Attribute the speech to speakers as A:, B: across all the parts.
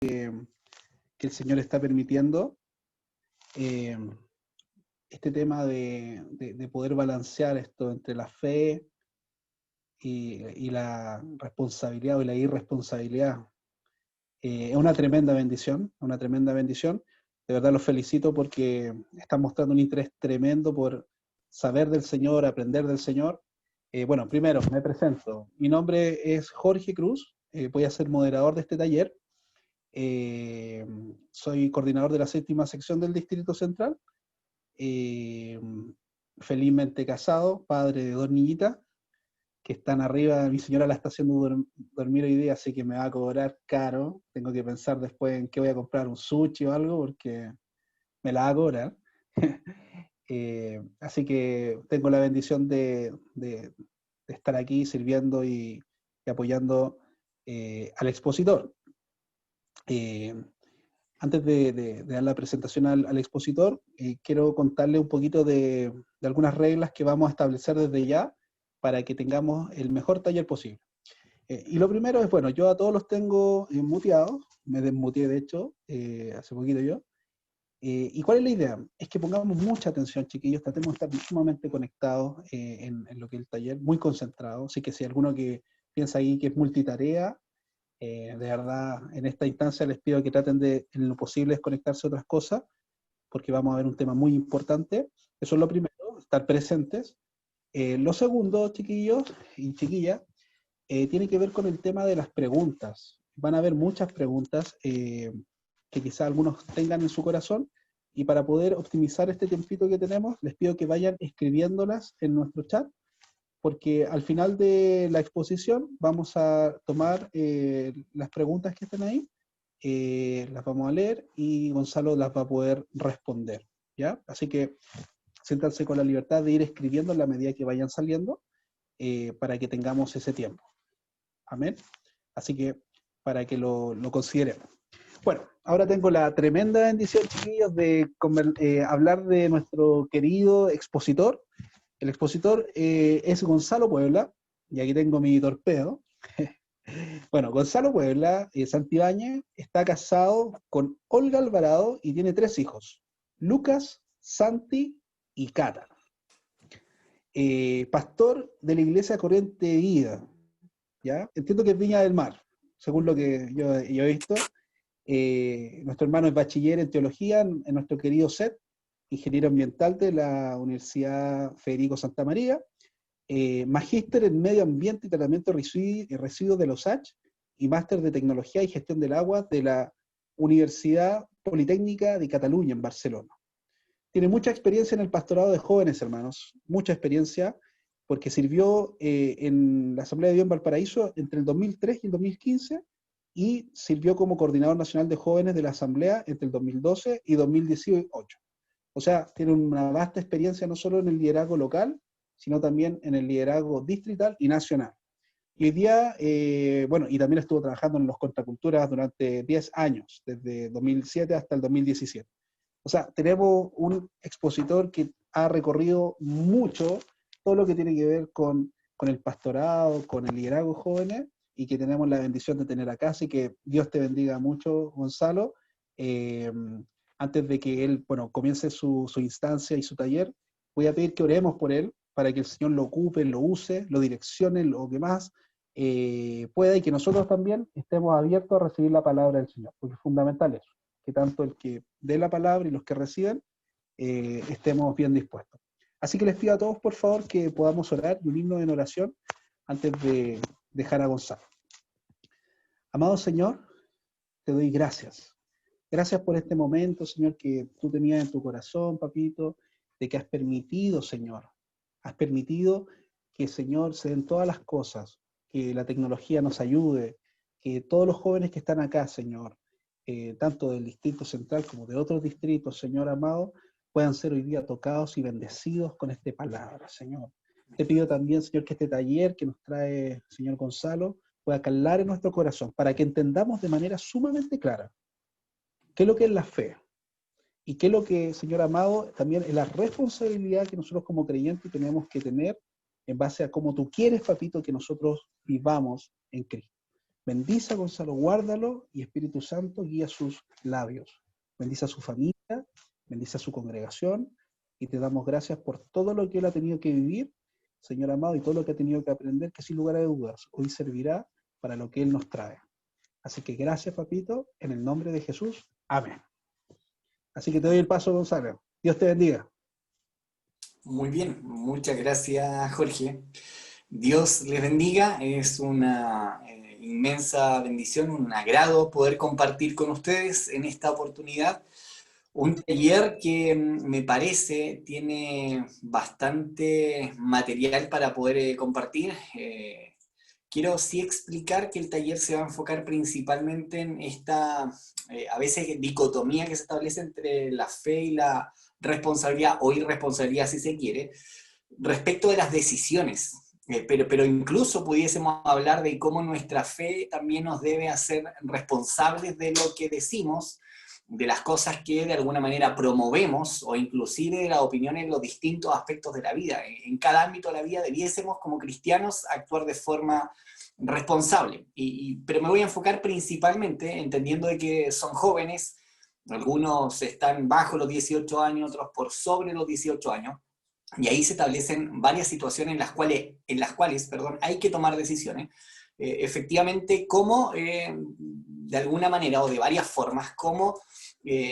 A: que el Señor está permitiendo, eh, este tema de poder balancear esto entre la fe y la responsabilidad o la irresponsabilidad. Es una tremenda bendición, una tremenda bendición. De verdad los felicito porque están mostrando un interés tremendo por saber del Señor, aprender del Señor. Bueno, primero me presento. Mi nombre es Jorge Cruz, voy a ser moderador de este taller. Eh, Soy coordinador de la séptima sección del Distrito Central. Eh, Felizmente casado, padre de 2 niñitas que están arriba. Mi señora la está haciendo dormir hoy día, así que me va a cobrar caro. Tengo que pensar después en qué voy a comprar, un sushi o algo, porque me la va a cobrar. Así que tengo la bendición de estar aquí sirviendo y apoyando al expositor. Eh, Antes de dar la presentación al expositor, quiero contarle un poquito de algunas reglas que vamos a establecer desde ya para que tengamos el mejor taller posible. Y lo primero es, bueno, yo a todos los tengo muteados, me desmuteé de hecho, hace poquito yo. ¿Y cuál es la idea? Es que pongamos mucha atención, chiquillos, tratemos de estar sumamente conectados en lo que es el taller, muy concentrados. Así que si hay alguno que piensa ahí que es multitarea, de verdad, en esta instancia les pido que traten de, en lo posible, desconectarse a otras cosas, porque vamos a ver un tema muy importante. Eso es lo primero, estar presentes. Lo segundo, chiquillos y chiquillas, tiene que ver con el tema de las preguntas. Van a haber muchas preguntas que quizá algunos tengan en su corazón, y para poder optimizar este tiempito que tenemos, les pido que vayan escribiéndolas en nuestro chat, porque al final de la exposición vamos a tomar las preguntas que están ahí, las vamos a leer y Gonzalo las va a poder responder, ¿ya? Así que siéntanse con la libertad de ir escribiendo en la medida que vayan saliendo, para que tengamos ese tiempo. Amén. Así que para que lo consideremos. Bueno, ahora tengo la tremenda bendición, chiquillos, de hablar de nuestro querido expositor. El expositor es Gonzalo Puebla, y aquí tengo mi torpedo. Bueno, Gonzalo Puebla Santibáñez está casado con Olga Alvarado y tiene 3 hijos: Lucas, Santi y Cata. Pastor de la Iglesia Corriente de Vida, ¿ya? Entiendo que es Viña del Mar, según lo que yo he visto. Nuestro hermano es bachiller en teología en nuestro querido SET, ingeniero ambiental de la Universidad Federico Santa María, magíster en medio ambiente y tratamiento de residuos de los H, y máster de tecnología y gestión del agua de la Universidad Politécnica de Cataluña en Barcelona. Tiene mucha experiencia en el pastorado de jóvenes, hermanos, mucha experiencia, porque sirvió en la Asamblea de Dios en Valparaíso entre el 2003 y el 2015, y sirvió como coordinador nacional de jóvenes de la Asamblea entre el 2012 y 2018. O sea, tiene una vasta experiencia no solo en el liderazgo local, sino también en el liderazgo distrital y nacional. Y hoy día, bueno, y también estuvo trabajando en los contraculturas durante 10 años, desde 2007 hasta el 2017. O sea, tenemos un expositor que ha recorrido mucho todo lo que tiene que ver con el pastorado, con el liderazgo jóvenes, y que tenemos la bendición de tener acá. Así que Dios te bendiga mucho, Gonzalo. Eh, Antes de que él, bueno, comience su instancia y su taller, voy a pedir que oremos por él, para que el Señor lo ocupe, lo use, lo direccione, lo que más pueda, y que nosotros también estemos abiertos a recibir la palabra del Señor, porque es fundamental eso, que tanto el que dé la palabra y los que reciben estemos bien dispuestos. Así que les pido a todos, por favor, que podamos orar y unirnos en oración antes de dejar a Gonzalo. Amado Señor, te doy gracias. Gracias por este momento, Señor, que tú tenías en tu corazón, papito, de que has permitido, Señor, has permitido que, Señor, se den todas las cosas, que la tecnología nos ayude, que todos los jóvenes que están acá, Señor, tanto del Distrito Central como de otros distritos, Señor amado, puedan ser hoy día tocados y bendecidos con esta palabra, Señor. Te pido también, Señor, que este taller que nos trae, Señor Gonzalo, pueda calar en nuestro corazón, para que entendamos de manera sumamente clara qué es lo que es la fe, y qué es lo que, Señor amado, también es la responsabilidad que nosotros como creyentes tenemos que tener en base a cómo tú quieres, papito, que nosotros vivamos en Cristo. Bendice a Gonzalo, guárdalo, y Espíritu Santo guía sus labios. Bendice a su familia, bendice a su congregación, y te damos gracias por todo lo que él ha tenido que vivir, Señor amado, y todo lo que ha tenido que aprender, que sin lugar a dudas hoy servirá para lo que él nos trae. Así que gracias, papito, en el nombre de Jesús. Amén. Así que te doy el paso, Gonzalo. Dios te bendiga.
B: Muy bien, muchas gracias, Jorge. Dios les bendiga, es una inmensa bendición, un agrado poder compartir con ustedes en esta oportunidad un taller que me parece tiene bastante material para poder compartir. Quiero sí explicar que el taller se va a enfocar principalmente en esta, a veces, dicotomía que se establece entre la fe y la responsabilidad, o irresponsabilidad si se quiere, respecto de las decisiones. Pero incluso pudiésemos hablar de cómo nuestra fe también nos debe hacer responsables de lo que decimos, de las cosas que de alguna manera promovemos, o inclusive de las opiniones en los distintos aspectos de la vida. En cada ámbito de la vida debiésemos, como cristianos, actuar de forma responsable. Pero me voy a enfocar principalmente, entendiendo de que son jóvenes, algunos están bajo los 18 años, otros por sobre los 18 años, y ahí se establecen varias situaciones en las cuales hay que tomar decisiones. Efectivamente, cómo, de alguna manera o de varias formas, cómo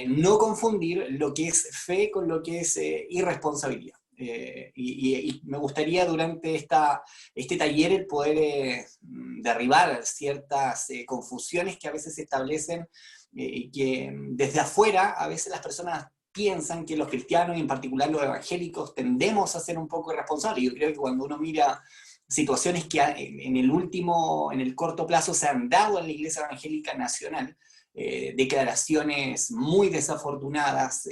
B: no confundir lo que es fe con lo que es irresponsabilidad. Y me gustaría durante este taller el poder derribar ciertas confusiones que a veces se establecen, y que desde afuera a veces las personas piensan que los cristianos, y en particular los evangélicos, tendemos a ser un poco irresponsables. Yo creo que cuando uno mira situaciones que en el corto plazo se han dado en la Iglesia Evangélica Nacional, declaraciones muy desafortunadas,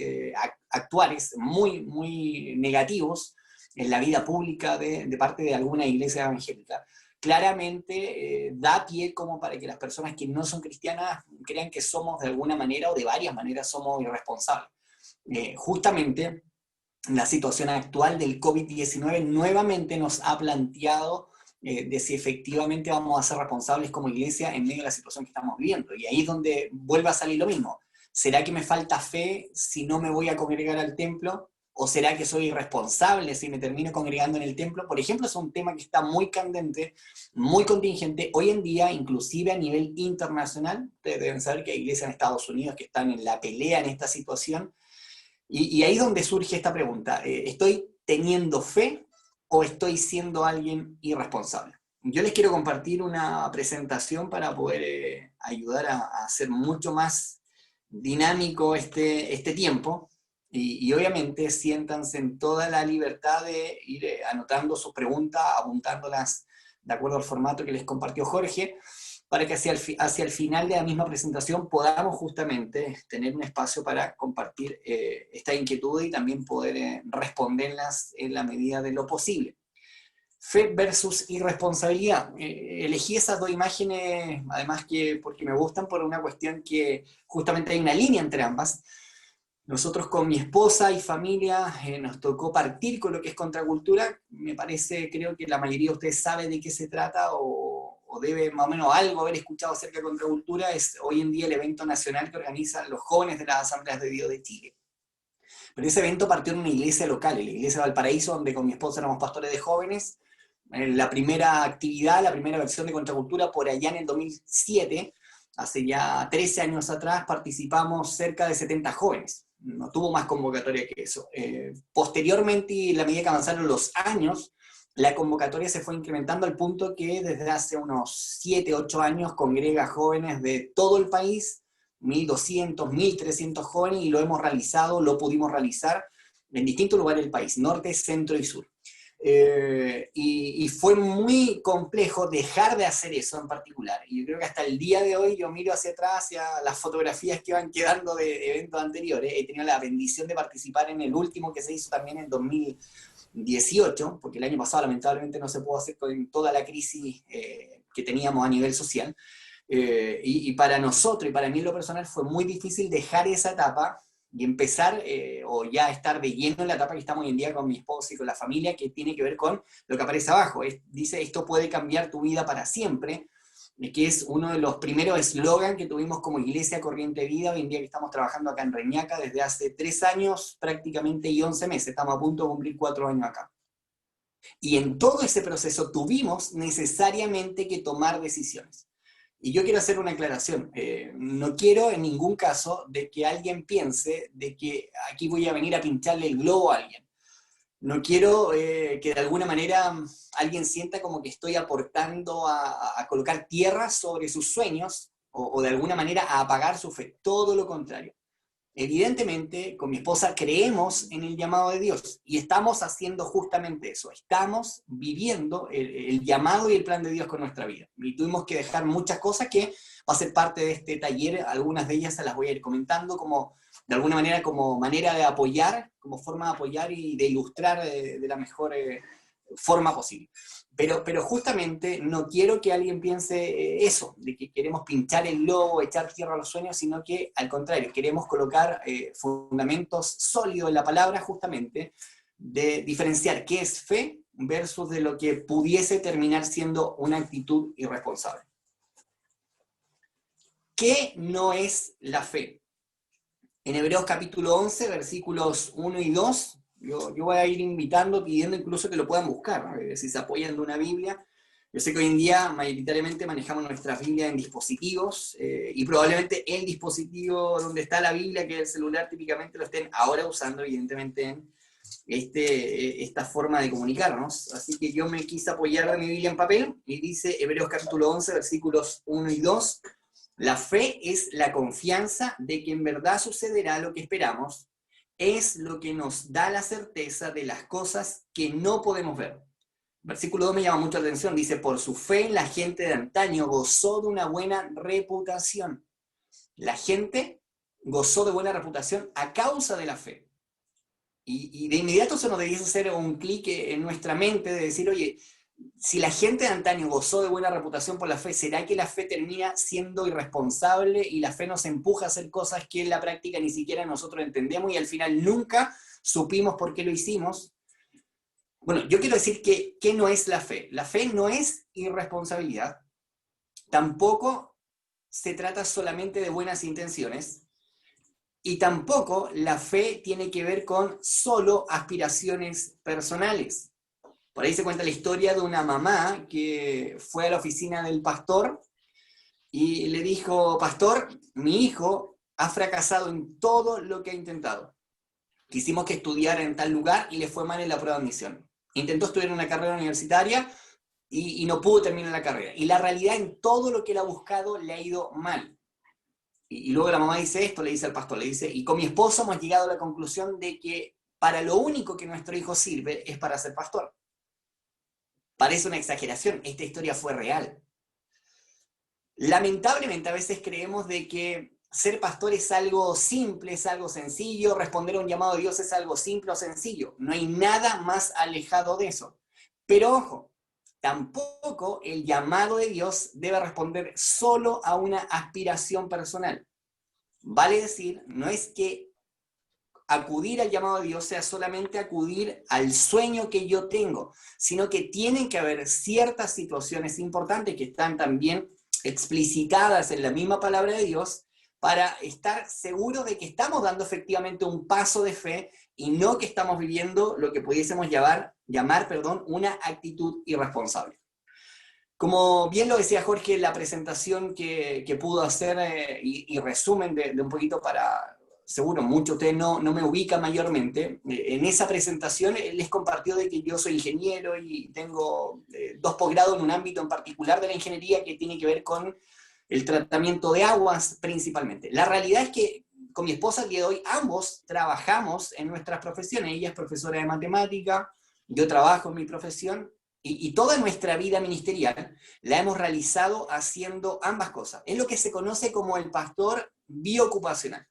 B: actuales, muy, muy negativos en la vida pública de parte de alguna iglesia evangélica, claramente da pie como para que las personas que no son cristianas crean que somos de alguna manera o de varias maneras somos irresponsables. Justamente la situación actual del COVID-19 nuevamente nos ha planteado de si efectivamente vamos a ser responsables como iglesia en medio de la situación que estamos viviendo. Y ahí es donde vuelve a salir lo mismo. ¿Será que me falta fe si no me voy a congregar al templo? ¿O será que soy irresponsable si me termino congregando en el templo? Por ejemplo, es un tema que está muy candente, muy contingente. Hoy en día, inclusive a nivel internacional, ustedes deben saber que hay iglesias en Estados Unidos que están en la pelea en esta situación. Y ahí es donde surge esta pregunta. ¿Estoy teniendo fe o estoy siendo alguien irresponsable? Yo les quiero compartir una presentación para poder ayudar a hacer mucho más dinámico este tiempo. Y obviamente siéntanse en toda la libertad de ir anotando sus preguntas, apuntándolas de acuerdo al formato que les compartió Jorge, para que hacia el final de la misma presentación podamos justamente tener un espacio para compartir esta inquietud y también poder responderlas en la medida de lo posible. Fe versus irresponsabilidad. Elegí esas dos imágenes, además que porque me gustan, por una cuestión que justamente hay una línea entre ambas. Nosotros con mi esposa y familia nos tocó partir con lo que es contracultura. Me parece, creo que la mayoría de ustedes sabe de qué se trata o debe más o menos algo haber escuchado acerca de contracultura. Es hoy en día el evento nacional que organizan los jóvenes de las Asambleas de Dios de Chile. Pero ese evento partió en una iglesia local, en la iglesia de Valparaíso, donde con mi esposa éramos pastores de jóvenes. La primera actividad, la primera versión de contracultura por allá en el 2007, hace ya 13 años atrás, participamos cerca de 70 jóvenes. No tuvo más convocatoria que eso. Posteriormente, y en la medida que avanzaron los años, la convocatoria se fue incrementando al punto que desde hace unos 7, 8 años congrega jóvenes de todo el país, 1.200, 1.300 jóvenes, y lo pudimos realizar en distintos lugares del país, norte, centro y sur. Y fue muy complejo dejar de hacer eso en particular. Y yo creo que hasta el día de hoy yo miro hacia atrás, hacia las fotografías que van quedando de eventos anteriores. He tenido la bendición de participar en el último que se hizo también en 2018, porque el año pasado lamentablemente no se pudo hacer con toda la crisis que teníamos a nivel social. Y para nosotros, y para mí en lo personal, fue muy difícil dejar esa etapa y empezar o ya estar de lleno en la etapa que estamos hoy en día con mi esposa y con la familia, que tiene que ver con lo que aparece abajo. Dice, esto puede cambiar tu vida para siempre. que es uno de los primeros eslogan que tuvimos como Iglesia Corriente Vida, hoy en día que estamos trabajando acá en Reñaca desde hace 3 años prácticamente y 11 meses, estamos a punto de cumplir 4 años acá. Y en todo ese proceso tuvimos necesariamente que tomar decisiones. Y yo quiero hacer una aclaración. No quiero en ningún caso de que alguien piense de que aquí voy a venir a pincharle el globo a alguien. No quiero que de alguna manera alguien sienta como que estoy aportando a colocar tierra sobre sus sueños o de alguna manera a apagar su fe. Todo lo contrario. Evidentemente, con mi esposa creemos en el llamado de Dios y estamos haciendo justamente eso. Estamos viviendo el llamado y el plan de Dios con nuestra vida. Y tuvimos que dejar muchas cosas que va a ser parte de este taller. Algunas de ellas se las voy a ir comentando como, de alguna manera, como manera de apoyar, como forma de apoyar y de ilustrar de la mejor forma posible. Pero justamente no quiero que alguien piense eso, de que queremos pinchar el globo, echar tierra a los sueños, sino que al contrario, queremos colocar fundamentos sólidos en la palabra justamente, de diferenciar qué es fe versus de lo que pudiese terminar siendo una actitud irresponsable. ¿Qué no es la fe? En Hebreos capítulo 11, versículos 1 y 2, yo voy a ir invitando, pidiendo incluso que lo puedan buscar, ¿no? Si se apoyan de una Biblia. Yo sé que hoy en día mayoritariamente manejamos nuestras Biblias en dispositivos, y probablemente el dispositivo donde está la Biblia, que es el celular, típicamente lo estén ahora usando, evidentemente, en esta forma de comunicarnos. Así que yo me quise apoyar de mi Biblia en papel, y dice Hebreos capítulo 11, versículos 1 y 2, la fe es la confianza de que en verdad sucederá lo que esperamos, es lo que nos da la certeza de las cosas que no podemos ver. Versículo 2 me llama mucho la atención, dice, por su fe la gente de antaño gozó de una buena reputación. La gente gozó de buena reputación a causa de la fe. Y de inmediato eso nos debiese hacer un clic en nuestra mente de decir, oye, si la gente de antaño gozó de buena reputación por la fe, ¿será que la fe termina siendo irresponsable y la fe nos empuja a hacer cosas que en la práctica ni siquiera nosotros entendemos y al final nunca supimos por qué lo hicimos? Bueno, yo quiero decir que ¿qué no es la fe? La fe no es irresponsabilidad, tampoco se trata solamente de buenas intenciones, y tampoco la fe tiene que ver con solo aspiraciones personales. Por ahí se cuenta la historia de una mamá que fue a la oficina del pastor y le dijo, pastor, mi hijo ha fracasado en todo lo que ha intentado. Quisimos que estudiara en tal lugar y le fue mal en la prueba de admisión. Intentó estudiar una carrera universitaria y no pudo terminar la carrera. Y la realidad, en todo lo que él ha buscado le ha ido mal. Y luego la mamá dice esto, le dice al pastor, le dice, y con mi esposo hemos llegado a la conclusión de que para lo único que nuestro hijo sirve es para ser pastor. Parece una exageración, esta historia fue real. Lamentablemente a veces creemos de que ser pastor es algo simple, es algo sencillo, responder a un llamado de Dios es algo simple o sencillo. No hay nada más alejado de eso. Pero ojo, tampoco el llamado de Dios debe responder solo a una aspiración personal. Vale decir, no es que acudir al llamado de Dios sea solamente acudir al sueño que yo tengo, sino que tienen que haber ciertas situaciones importantes que están también explicitadas en la misma palabra de Dios para estar seguros de que estamos dando efectivamente un paso de fe y no que estamos viviendo lo que pudiésemos llamar una actitud irresponsable. Como bien lo decía Jorge en la presentación que pudo hacer y resumen de un poquito para... Seguro, muchos de ustedes no me ubican mayormente. En esa presentación les compartió de que yo soy ingeniero y tengo 2 posgrados en un ámbito en particular de la ingeniería que tiene que ver con el tratamiento de aguas principalmente. La realidad es que con mi esposa el día de hoy ambos trabajamos en nuestras profesiones. Ella es profesora de matemática, yo trabajo en mi profesión y toda nuestra vida ministerial la hemos realizado haciendo ambas cosas. Es lo que se conoce como el pastor bioocupacional.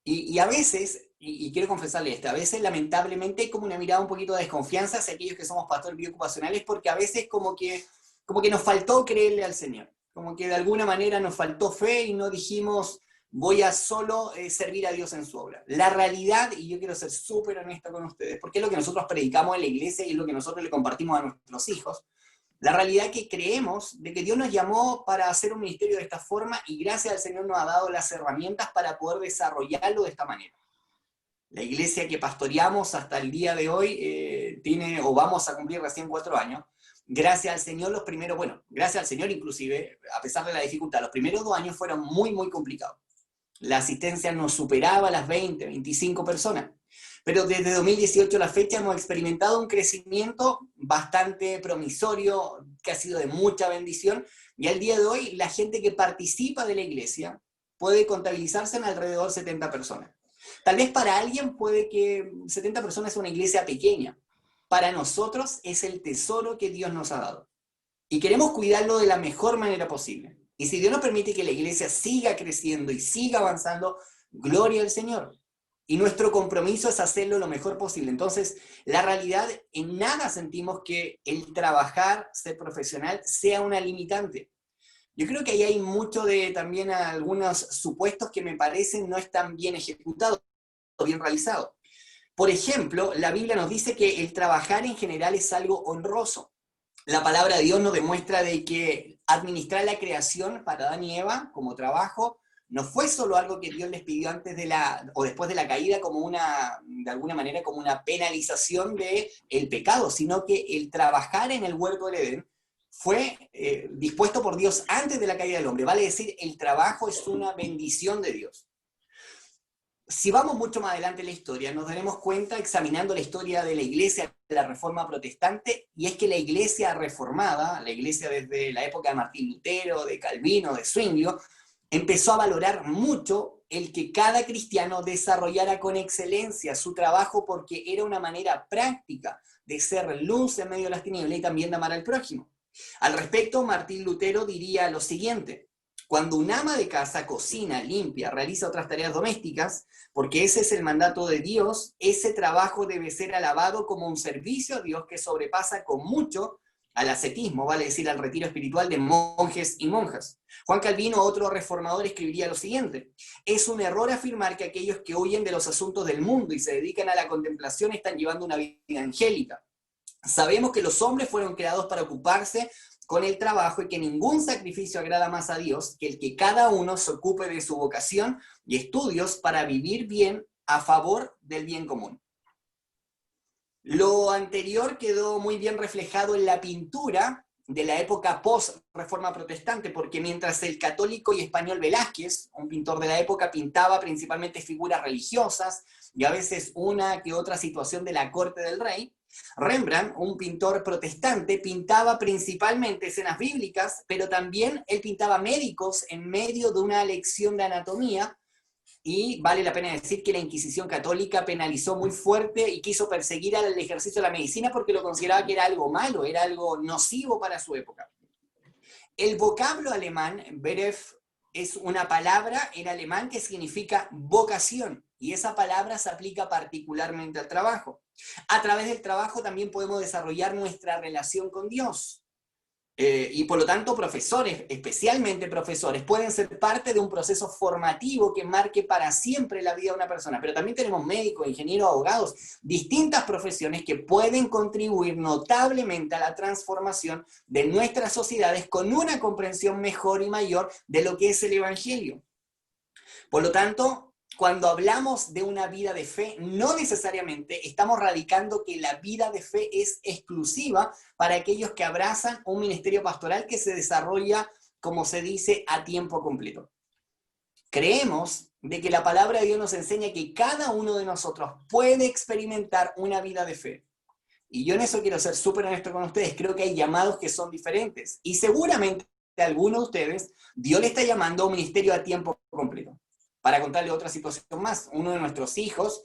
B: Y a veces, y quiero confesarle esto, a veces lamentablemente hay como una mirada un poquito de desconfianza hacia aquellos que somos pastores bioocupacionales, porque a veces como que nos faltó creerle al Señor, como que de alguna manera nos faltó fe y no dijimos, voy a solo servir a Dios en su obra. La realidad, y yo quiero ser súper honesto con ustedes, porque es lo que nosotros predicamos en la iglesia y es lo que nosotros le compartimos a nuestros hijos, La realidad es que creemos de que Dios nos llamó para hacer un ministerio de esta forma y gracias al Señor nos ha dado las herramientas para poder desarrollarlo de esta manera. La iglesia que pastoreamos hasta el día de hoy tiene, o vamos a cumplir recién 4 años. Gracias al Señor los primeros, bueno, gracias al Señor inclusive, a pesar de la dificultad, los primeros 2 años fueron muy, muy complicados. La asistencia nos superaba las 20, 25 personas. Pero desde 2018 a la fecha hemos experimentado un crecimiento bastante promisorio, que ha sido de mucha bendición, y al día de hoy la gente que participa de la iglesia puede contabilizarse en alrededor de 70 personas. Tal vez para alguien puede que 70 personas es una iglesia pequeña. Para nosotros es el tesoro que Dios nos ha dado. Y queremos cuidarlo de la mejor manera posible. Y si Dios nos permite que la iglesia siga creciendo y siga avanzando, gloria al Señor. Y nuestro compromiso es hacerlo lo mejor posible. Entonces, la realidad, en nada sentimos que el trabajar, ser profesional, sea una limitante. Yo creo que ahí hay mucho de también algunos supuestos que me parecen no están bien ejecutados, bien realizados. Por ejemplo, la Biblia nos dice que el trabajar en general es algo honroso. La palabra de Dios nos demuestra de que administrar la creación para Adán y Eva como trabajo no fue solo algo que Dios les pidió antes de o después de la caída como de alguna manera como una penalización del pecado, sino que el trabajar en el huerto del Edén fue dispuesto por Dios antes de la caída del hombre. Vale decir, el trabajo es una bendición de Dios. Si vamos mucho más adelante en la historia, nos daremos cuenta, examinando la historia de la iglesia de la Reforma Protestante, y es que la iglesia reformada, la iglesia desde la época de Martín Lutero, de Calvino, de Zwinglio, empezó a valorar mucho el que cada cristiano desarrollara con excelencia su trabajo porque era una manera práctica de ser luz en medio de las tinieblas y también de amar al prójimo. Al respecto, Martín Lutero diría lo siguiente: cuando un ama de casa cocina, limpia, realiza otras tareas domésticas, porque ese es el mandato de Dios, ese trabajo debe ser alabado como un servicio a Dios que sobrepasa con mucho al ascetismo, vale decir, al retiro espiritual de monjes y monjas. Juan Calvino, otro reformador, escribiría lo siguiente: es un error afirmar que aquellos que huyen de los asuntos del mundo y se dedican a la contemplación están llevando una vida angélica. Sabemos que los hombres fueron creados para ocuparse con el trabajo y que ningún sacrificio agrada más a Dios que el que cada uno se ocupe de su vocación y estudios para vivir bien a favor del bien común. Lo anterior quedó muy bien reflejado en la pintura de la época post-reforma protestante, porque mientras el católico y español Velázquez, un pintor de la época, pintaba principalmente figuras religiosas y a veces una que otra situación de la corte del rey, Rembrandt, un pintor protestante, pintaba principalmente escenas bíblicas, pero también él pintaba médicos en medio de una lección de anatomía, y vale la pena decir que la Inquisición católica penalizó muy fuerte y quiso perseguir al ejercicio de la medicina porque lo consideraba que era algo malo, era algo nocivo para su época. El vocablo alemán, Beruf, es una palabra en alemán que significa vocación, y esa palabra se aplica particularmente al trabajo. A través del trabajo también podemos desarrollar nuestra relación con Dios. Y por lo tanto, profesores, especialmente profesores, pueden ser parte de un proceso formativo que marque para siempre la vida de una persona. Pero también tenemos médicos, ingenieros, abogados, distintas profesiones que pueden contribuir notablemente a la transformación de nuestras sociedades con una comprensión mejor y mayor de lo que es el Evangelio. Por lo tanto, cuando hablamos de una vida de fe, no necesariamente estamos radicando que la vida de fe es exclusiva para aquellos que abrazan un ministerio pastoral que se desarrolla, como se dice, a tiempo completo. Creemos de que la palabra de Dios nos enseña que cada uno de nosotros puede experimentar una vida de fe. Y yo en eso quiero ser súper honesto con ustedes. Creo que hay llamados que son diferentes. Y seguramente a algunos de ustedes, Dios le está llamando a un ministerio a tiempo completo. Para contarle otra situación más, uno de nuestros hijos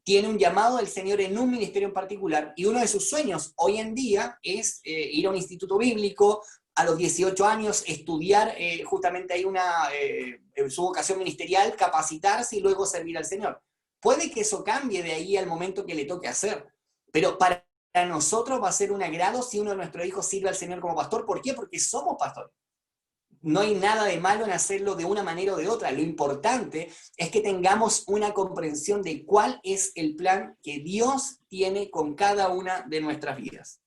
B: tiene un llamado del Señor en un ministerio en particular, y uno de sus sueños hoy en día es ir a un instituto bíblico, a los 18 años estudiar justamente ahí su vocación ministerial, capacitarse y luego servir al Señor. Puede que eso cambie de ahí al momento que le toque hacer, pero para nosotros va a ser un agrado si uno de nuestros hijos sirve al Señor como pastor. ¿Por qué? Porque somos pastores. No hay nada de malo en hacerlo de una manera o de otra. Lo importante es que tengamos una comprensión de cuál es el plan que Dios tiene con cada una de nuestras vidas.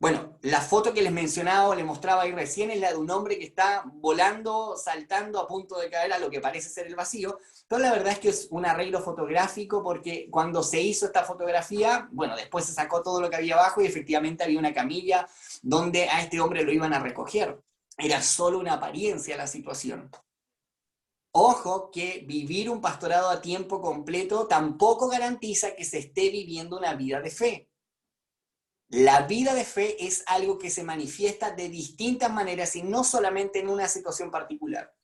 B: Bueno, la foto que les mencionaba o les mostraba ahí recién es la de un hombre que está volando, saltando a punto de caer a lo que parece ser el vacío, pero la verdad es que es un arreglo fotográfico porque cuando se hizo esta fotografía, bueno, después se sacó todo lo que había abajo y efectivamente había una camilla donde a este hombre lo iban a recoger. Era solo una apariencia la situación. Ojo que vivir un pastorado a tiempo completo tampoco garantiza que se esté viviendo una vida de fe. La vida de fe es algo que se manifiesta de distintas maneras y no solamente en una situación particular.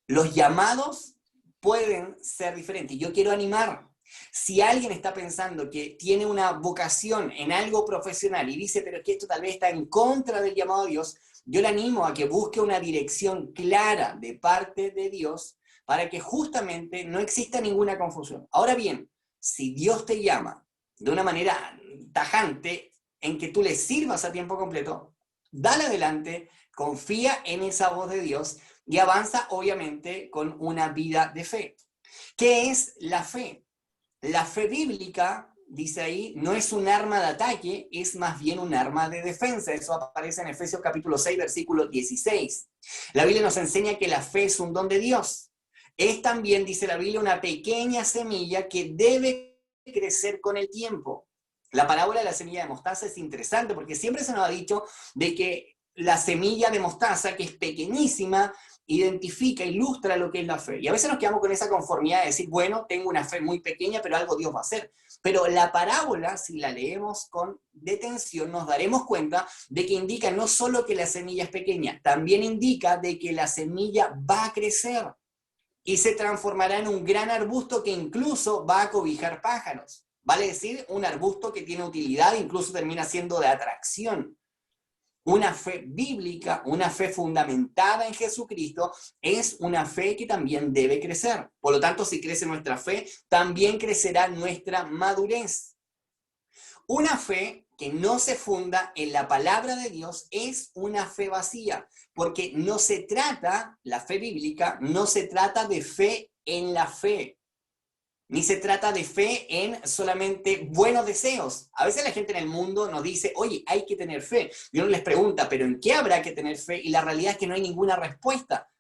B: Los llamados pueden ser diferentes. Yo quiero animar. Si alguien está pensando que tiene una vocación en algo profesional y dice, pero es que esto tal vez está en contra del llamado de Dios, yo le animo a que busque una dirección clara de parte de Dios para que justamente no exista ninguna confusión. Ahora bien, si Dios te llama de una manera tajante, en que tú le sirvas a tiempo completo, dale adelante, confía en esa voz de Dios y avanza obviamente con una vida de fe. ¿Qué es la fe? La fe bíblica, dice ahí, no es un arma de ataque, es más bien un arma de defensa. Eso aparece en Efesios capítulo 6, versículo 16. La Biblia nos enseña que la fe es un don de Dios. Es también, dice la Biblia, una pequeña semilla que debe crecer con el tiempo. La parábola de la semilla de mostaza es interesante porque siempre se nos ha dicho de que la semilla de mostaza, que es pequeñísima, identifica, ilustra lo que es la fe. Y a veces nos quedamos con esa conformidad de decir, bueno, tengo una fe muy pequeña, pero algo Dios va a hacer. Pero la parábola, si la leemos con detención, nos daremos cuenta de que indica no solo que la semilla es pequeña, también indica de que la semilla va a crecer y se transformará en un gran arbusto que incluso va a cobijar pájaros. Vale decir, un arbusto que tiene utilidad, incluso termina siendo de atracción. Una fe bíblica, una fe fundamentada en Jesucristo, es una fe que también debe crecer. Por lo tanto, si crece nuestra fe, también crecerá nuestra madurez. Una fe que no se funda en la palabra de Dios es una fe vacía, porque no se trata, la fe bíblica, no se trata de fe en la fe, ni se trata de fe en solamente buenos deseos. A veces la gente en el mundo nos dice, oye, hay que tener fe. Y uno les pregunta, ¿pero en qué habrá que tener fe? Y la realidad es que no hay ninguna respuesta.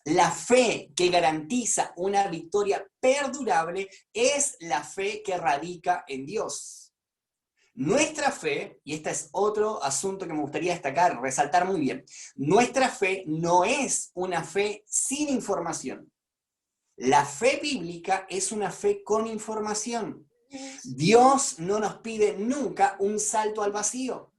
B: La fe que garantiza una victoria perdurable es la fe que radica en Dios. Nuestra fe, y este es otro asunto que me gustaría destacar, resaltar muy bien, nuestra fe no es una fe sin información. La fe bíblica es una fe con información. Dios no nos pide nunca un salto al vacío.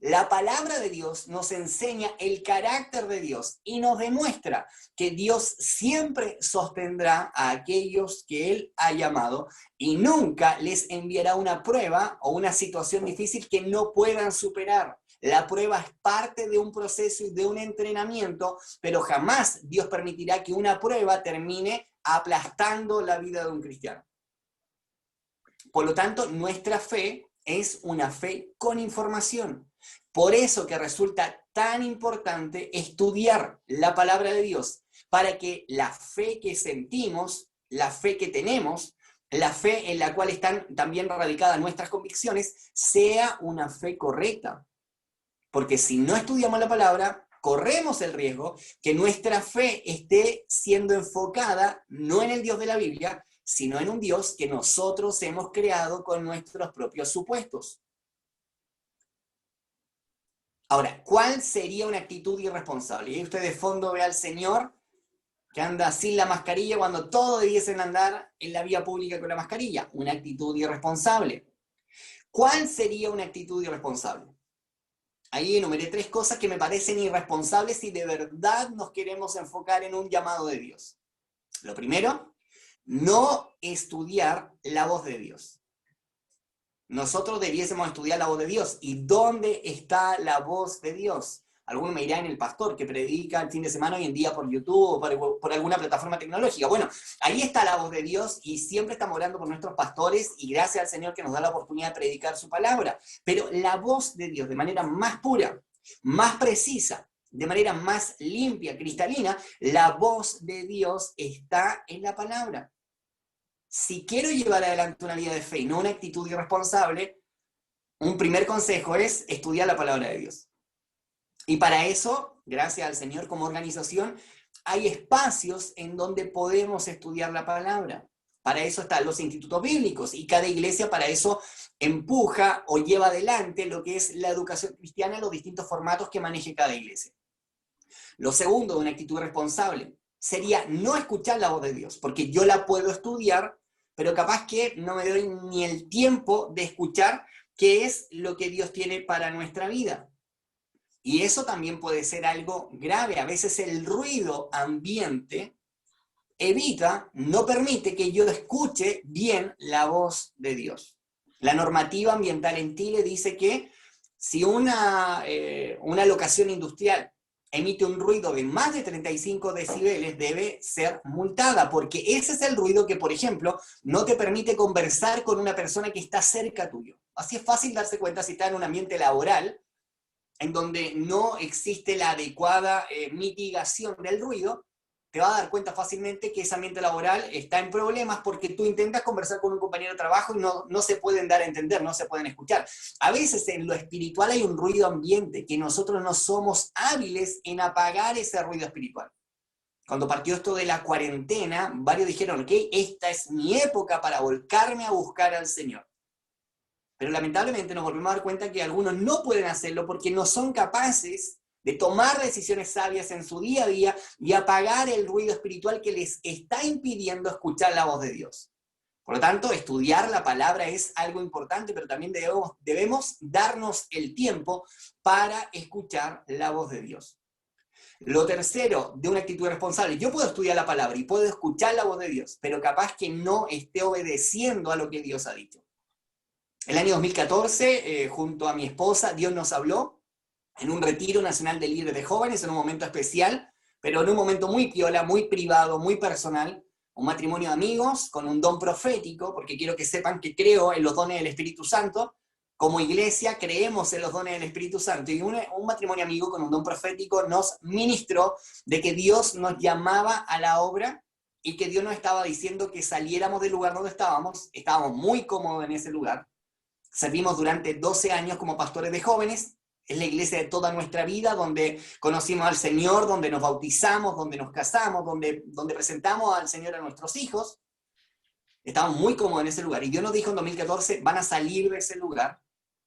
B: La palabra de Dios nos enseña el carácter de Dios y nos demuestra que Dios siempre sostendrá a aquellos que Él ha llamado y nunca les enviará una prueba o una situación difícil que no puedan superar. La prueba es parte de un proceso y de un entrenamiento, pero jamás Dios permitirá que una prueba termine aplastando la vida de un cristiano. Por lo tanto, nuestra fe es una fe con información. Por eso que resulta tan importante estudiar la palabra de Dios, para que la fe que sentimos, la fe que tenemos, la fe en la cual están también radicadas nuestras convicciones, sea una fe correcta. Porque si no estudiamos la palabra, corremos el riesgo que nuestra fe esté siendo enfocada no en el Dios de la Biblia, sino en un Dios que nosotros hemos creado con nuestros propios supuestos. Ahora, ¿cuál sería una actitud irresponsable? Y usted de fondo ve al Señor que anda sin la mascarilla cuando todos debiesen andar en la vía pública con la mascarilla. Una actitud irresponsable. ¿Cuál sería una actitud irresponsable? Ahí enumeré 3 cosas que me parecen irresponsables si de verdad nos queremos enfocar en un llamado de Dios. Lo primero, no estudiar la voz de Dios. Nosotros debiésemos estudiar la voz de Dios. ¿Y dónde está la voz de Dios? Algunos me dirán el pastor que predica el fin de semana hoy en día por YouTube o por alguna plataforma tecnológica. Bueno, ahí está la voz de Dios y siempre estamos orando por nuestros pastores y gracias al Señor que nos da la oportunidad de predicar su palabra. Pero la voz de Dios de manera más pura, más precisa, de manera más limpia, cristalina, la voz de Dios está en la palabra. Si quiero llevar adelante una vida de fe y no una actitud irresponsable, un primer consejo es estudiar la palabra de Dios. Y para eso, gracias al Señor como organización, hay espacios en donde podemos estudiar la palabra. Para eso están los institutos bíblicos y cada iglesia para eso empuja o lleva adelante lo que es la educación cristiana en los distintos formatos que maneje cada iglesia. Lo segundo, de una actitud responsable, sería no escuchar la voz de Dios, porque yo la puedo estudiar, pero capaz que no me doy ni el tiempo de escuchar qué es lo que Dios tiene para nuestra vida. Y eso también puede ser algo grave. A veces el ruido ambiente evita, no permite que yo escuche bien la voz de Dios. La normativa ambiental en Chile dice que si una locación industrial emite un ruido de más de 35 decibeles, debe ser multada, porque ese es el ruido que, por ejemplo, no te permite conversar con una persona que está cerca tuyo. Así es fácil darse cuenta si está en un ambiente laboral, en donde no existe la adecuada mitigación del ruido, te vas a dar cuenta fácilmente que ese ambiente laboral está en problemas porque tú intentas conversar con un compañero de trabajo y no se pueden dar a entender, no se pueden escuchar. A veces en lo espiritual hay un ruido ambiente que nosotros no somos hábiles en apagar ese ruido espiritual. Cuando partió esto de la cuarentena, varios dijeron, ok, esta es mi época para volcarme a buscar al Señor. Pero lamentablemente nos volvemos a dar cuenta que algunos no pueden hacerlo porque no son capaces de tomar decisiones sabias en su día a día y apagar el ruido espiritual que les está impidiendo escuchar la voz de Dios. Por lo tanto, estudiar la palabra es algo importante, pero también debemos darnos el tiempo para escuchar la voz de Dios. Lo tercero, de una actitud responsable, yo puedo estudiar la palabra y puedo escuchar la voz de Dios, pero capaz que no esté obedeciendo a lo que Dios ha dicho. El año 2014, junto a mi esposa, Dios nos habló en un retiro nacional de líderes de jóvenes, en un momento especial, pero en un momento muy piola, muy privado, muy personal, un matrimonio de amigos con un don profético, porque quiero que sepan que creo en los dones del Espíritu Santo. Como iglesia creemos en los dones del Espíritu Santo, y un matrimonio amigo con un don profético nos ministró de que Dios nos llamaba a la obra y que Dios nos estaba diciendo que saliéramos del lugar donde estábamos muy cómodos en ese lugar. Servimos durante 12 años como pastores de jóvenes, es la iglesia de toda nuestra vida, donde conocimos al Señor, donde nos bautizamos, donde nos casamos, donde presentamos al Señor a nuestros hijos. Estábamos muy cómodos en ese lugar. Y Dios nos dijo en 2014, van a salir de ese lugar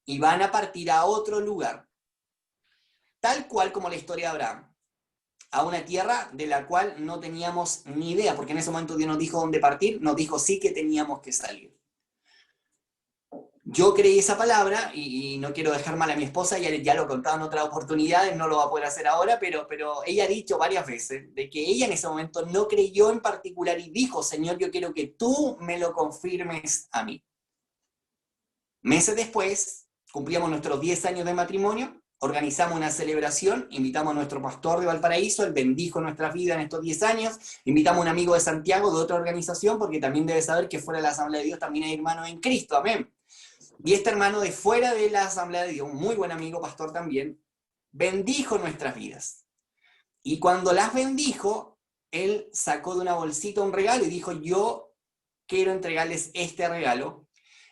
B: y van a partir a otro lugar, tal cual como la historia de Abraham, a una tierra de la cual no teníamos ni idea, porque en ese momento Dios nos dijo dónde partir, nos dijo sí que teníamos que salir. Yo creí esa palabra, y no quiero dejar mal a mi esposa, ya lo he contado en otras oportunidades, no lo va a poder hacer ahora, pero ella ha dicho varias veces de que ella en ese momento no creyó en particular y dijo, Señor, yo quiero que tú me lo confirmes a mí. Meses después, cumplíamos nuestros 10 años de matrimonio, organizamos una celebración, invitamos a nuestro pastor de Valparaíso, él bendijo nuestras vidas en estos 10 años, invitamos a un amigo de Santiago de otra organización, porque también debe saber que fuera de la Asamblea de Dios también hay hermanos en Cristo, amén. Y este hermano de fuera de la Asamblea de Dios, un muy buen amigo, pastor también, bendijo nuestras vidas. Y cuando las bendijo, él sacó de una bolsita un regalo y dijo, yo quiero entregarles este regalo.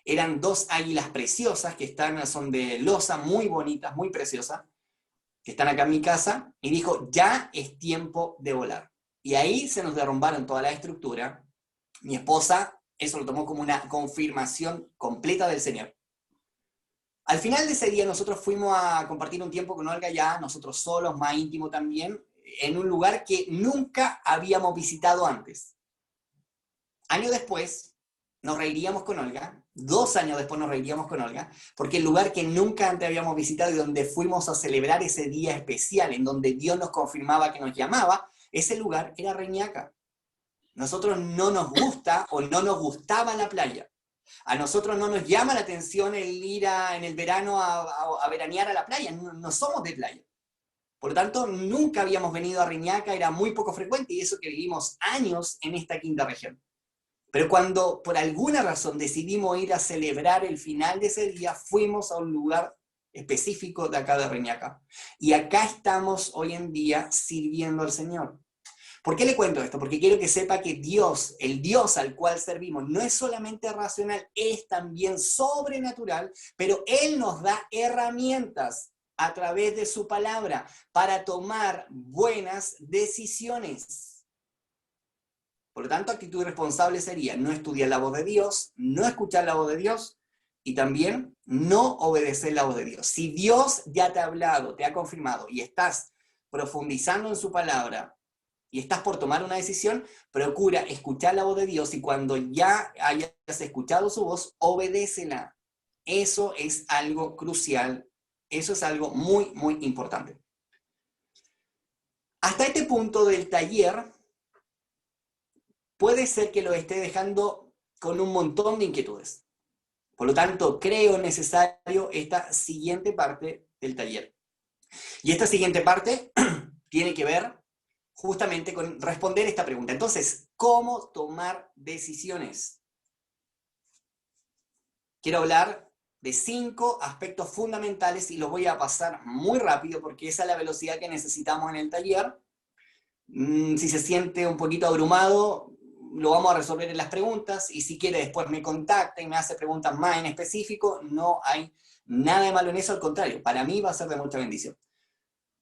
B: Eran 2 águilas preciosas que son de loza, muy bonitas, muy preciosas, que están acá en mi casa, y dijo, ya es tiempo de volar. Y ahí se nos derrumbaron toda la estructura. Mi esposa, eso lo tomó como una confirmación completa del Señor. Al final de ese día nosotros fuimos a compartir un tiempo con Olga ya, nosotros solos, más íntimo también, en un lugar que nunca habíamos visitado antes. Años después nos reiríamos con Olga, 2 años después nos reiríamos con Olga, porque el lugar que nunca antes habíamos visitado y donde fuimos a celebrar ese día especial, en donde Dios nos confirmaba que nos llamaba, ese lugar era Reñaca. Nosotros no nos gusta o no nos gustaba la playa. A nosotros no nos llama la atención el ir en el verano a veranear a la playa, no somos de playa. Por lo tanto, nunca habíamos venido a Reñaca, era muy poco frecuente, y eso que vivimos años en esta quinta región. Pero cuando por alguna razón decidimos ir a celebrar el final de ese día, fuimos a un lugar específico de acá de Reñaca. Y acá estamos hoy en día sirviendo al Señor. ¿Por qué le cuento esto? Porque quiero que sepa que Dios, el Dios al cual servimos, no es solamente racional, es también sobrenatural, pero Él nos da herramientas a través de su palabra para tomar buenas decisiones. Por lo tanto, actitud responsable sería no estudiar la voz de Dios, no escuchar la voz de Dios y también no obedecer la voz de Dios. Si Dios ya te ha hablado, te ha confirmado y estás profundizando en su palabra y estás por tomar una decisión, procura escuchar la voz de Dios y cuando ya hayas escuchado su voz, obedécela. Eso es algo crucial, eso es algo muy, muy importante. Hasta este punto del taller, puede ser que lo esté dejando con un montón de inquietudes. Por lo tanto, creo necesario esta siguiente parte del taller. Y esta siguiente parte tiene que ver justamente con responder esta pregunta. Entonces, ¿cómo tomar decisiones? Quiero hablar de 5 aspectos fundamentales y los voy a pasar muy rápido porque esa es la velocidad que necesitamos en el taller. Si se siente un poquito abrumado, lo vamos a resolver en las preguntas, y si quiere después me contacta y me hace preguntas más en específico, no hay nada de malo en eso, al contrario, para mí va a ser de mucha bendición.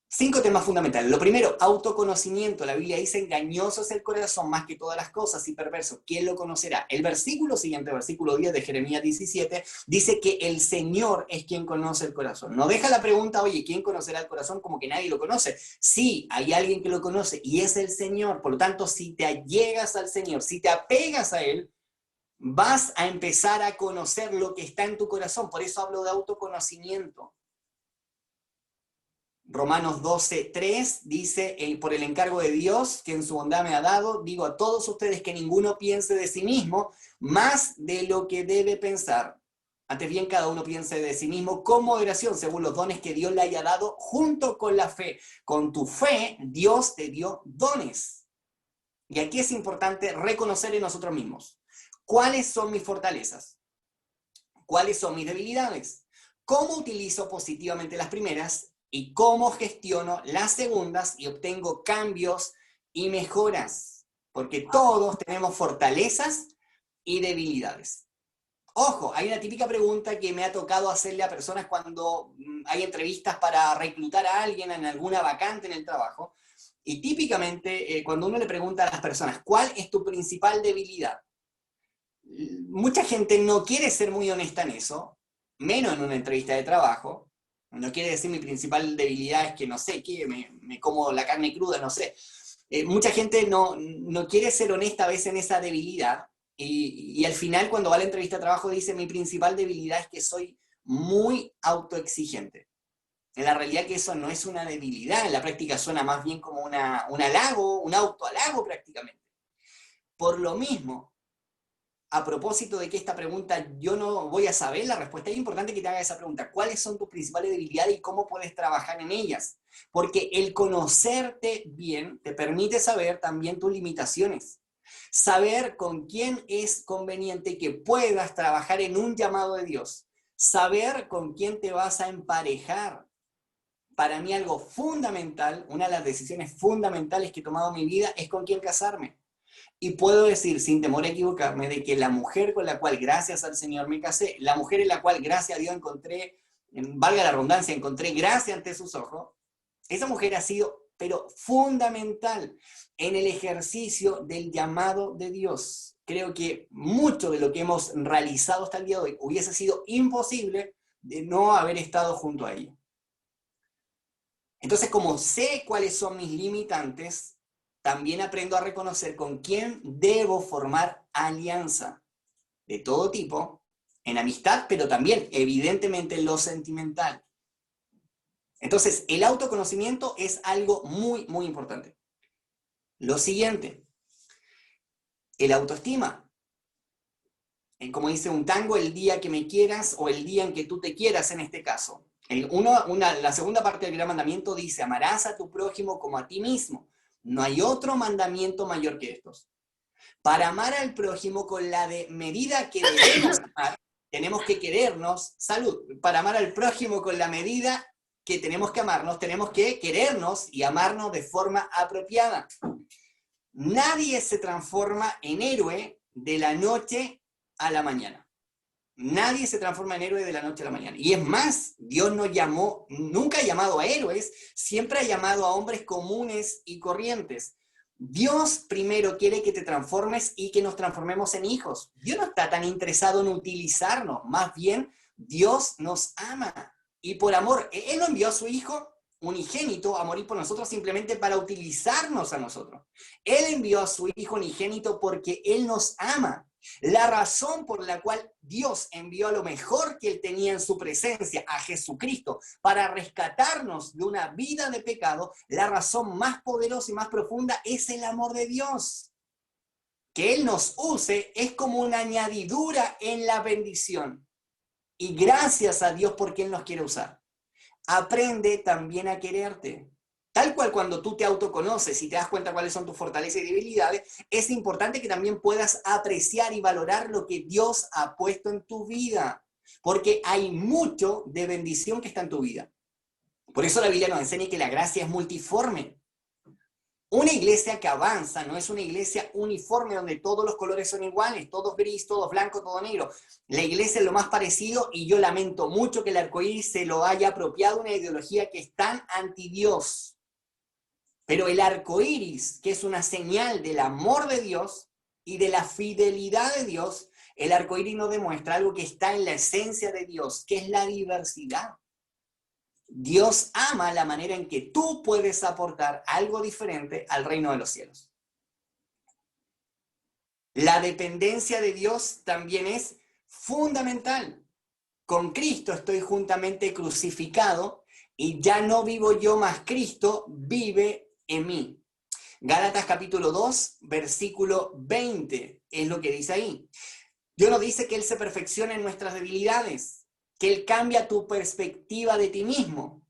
B: 5 temas fundamentales. Lo primero, autoconocimiento. La Biblia dice, engañoso es el corazón más que todas las cosas y perverso. ¿Quién lo conocerá? El versículo siguiente, versículo 10 de Jeremías 17, dice que el Señor es quien conoce el corazón. No deja la pregunta, oye, ¿quién conocerá el corazón? Como que nadie lo conoce. Sí, hay alguien que lo conoce y es el Señor. Por lo tanto, si te allegas al Señor, si te apegas a Él, vas a empezar a conocer lo que está en tu corazón. Por eso hablo de autoconocimiento. Romanos 12:3 dice, por el encargo de Dios, que en su bondad me ha dado, digo a todos ustedes que ninguno piense de sí mismo más de lo que debe pensar. Antes bien, cada uno piense de sí mismo con moderación, según los dones que Dios le haya dado, junto con la fe. Con tu fe, Dios te dio dones. Y aquí es importante reconocer en nosotros mismos. ¿Cuáles son mis fortalezas? ¿Cuáles son mis debilidades? ¿Cómo utilizo positivamente las primeras? Y cómo gestiono las segundas y obtengo cambios y mejoras. Porque todos tenemos fortalezas y debilidades. Ojo, hay una típica pregunta que me ha tocado hacerle a personas cuando hay entrevistas para reclutar a alguien en alguna vacante en el trabajo. Y típicamente cuando uno le pregunta a las personas, ¿cuál es tu principal debilidad? Mucha gente no quiere ser muy honesta en eso, menos en una entrevista de trabajo. No quiere decir mi principal debilidad es que no sé, que me como la carne cruda, no sé. Mucha gente no quiere ser honesta a veces en esa debilidad y al final cuando va a la entrevista de trabajo dice mi principal debilidad es que soy muy autoexigente. En la realidad que eso no es una debilidad, en la práctica suena más bien como un halago, un autohalago prácticamente. Por lo mismo, a propósito de que esta pregunta yo no voy a saber la respuesta, es importante que te hagas esa pregunta. ¿Cuáles son tus principales debilidades y cómo puedes trabajar en ellas? Porque el conocerte bien te permite saber también tus limitaciones. Saber con quién es conveniente que puedas trabajar en un llamado de Dios. Saber con quién te vas a emparejar. Para mí algo fundamental, una de las decisiones fundamentales que he tomado en mi vida es con quién casarme. Y puedo decir, sin temor a equivocarme, de que la mujer con la cual gracias al Señor me casé, la mujer en la cual gracias a Dios encontré, valga la redundancia, encontré gracia ante sus ojos, esa mujer ha sido, pero fundamental en el ejercicio del llamado de Dios. Creo que mucho de lo que hemos realizado hasta el día de hoy hubiese sido imposible de no haber estado junto a ella. Entonces, como sé cuáles son mis limitantes, también aprendo a reconocer con quién debo formar alianza de todo tipo, en amistad, pero también, evidentemente, en lo sentimental. Entonces, el autoconocimiento es algo muy, muy importante. Lo siguiente, el autoestima. Como dice un tango, el día que me quieras o el día en que tú te quieras en este caso. La segunda parte del gran mandamiento dice, amarás a tu prójimo como a ti mismo. No hay otro mandamiento mayor que estos. Para amar al prójimo con la medida que debemos amar, tenemos que querernos, salud, para amar al prójimo con la medida que tenemos que amarnos, tenemos que querernos y amarnos de forma apropiada. Nadie se transforma en héroe de la noche a la mañana. Nadie se transforma en héroe de la noche a la mañana. Y es más, Dios nos llamó, nunca ha llamado a héroes, siempre ha llamado a hombres comunes y corrientes. Dios primero quiere que te transformes y que nos transformemos en hijos. Dios no está tan interesado en utilizarnos, más bien Dios nos ama. Y por amor, Él no envió a su Hijo unigénito a morir por nosotros simplemente para utilizarnos a nosotros. Él envió a su Hijo unigénito porque Él nos ama. La razón por la cual Dios envió a lo mejor que Él tenía en su presencia, a Jesucristo, para rescatarnos de una vida de pecado, la razón más poderosa y más profunda es el amor de Dios. Que Él nos use es como una añadidura en la bendición. Y gracias a Dios porque Él nos quiere usar. Aprende también a quererte. Tal cual cuando tú te autoconoces y te das cuenta cuáles son tus fortalezas y debilidades, es importante que también puedas apreciar y valorar lo que Dios ha puesto en tu vida. Porque hay mucho de bendición que está en tu vida. Por eso la Biblia nos enseña que la gracia es multiforme. Una iglesia que avanza no es una iglesia uniforme donde todos los colores son iguales, todos gris, todos blanco, todo negro. La iglesia es lo más parecido y yo lamento mucho que el arcoíris se lo haya apropiado una ideología que es tan anti Dios. Pero el arco iris, que es una señal del amor de Dios y de la fidelidad de Dios, el arco iris nos demuestra algo que está en la esencia de Dios, que es la diversidad. Dios ama la manera en que tú puedes aportar algo diferente al reino de los cielos. La dependencia de Dios también es fundamental. Con Cristo estoy juntamente crucificado y ya no vivo yo, más Cristo vive en mí. Gálatas capítulo 2, versículo 20, es lo que dice ahí. Dios nos dice que Él se perfecciona en nuestras debilidades, que Él cambia tu perspectiva de ti mismo.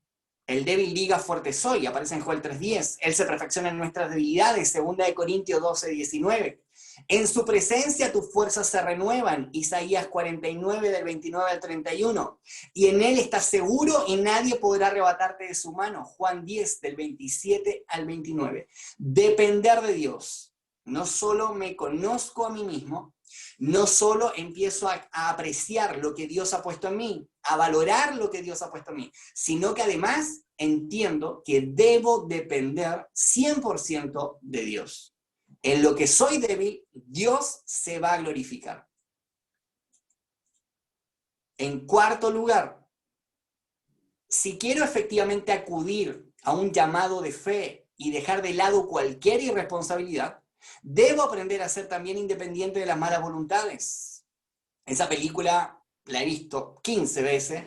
B: El débil diga fuerte soy, aparece en Joel 3:10. Él se perfecciona en nuestras debilidades, 2 Corintios 12:19. En su presencia tus fuerzas se renuevan, Isaías 49 del 29 al 31. Y en Él estás seguro y nadie podrá arrebatarte de su mano, Juan 10 del 27 al 29. Depender de Dios. No solo me conozco a mí mismo, no solo empiezo a apreciar lo que Dios ha puesto en mí, a valorar lo que Dios ha puesto en mí, sino que además entiendo que debo depender 100% de Dios. En lo que soy débil, Dios se va a glorificar. En cuarto lugar, si quiero efectivamente acudir a un llamado de fe y dejar de lado cualquier irresponsabilidad, debo aprender a ser también independiente de las malas voluntades. Esa película la he visto 15 veces,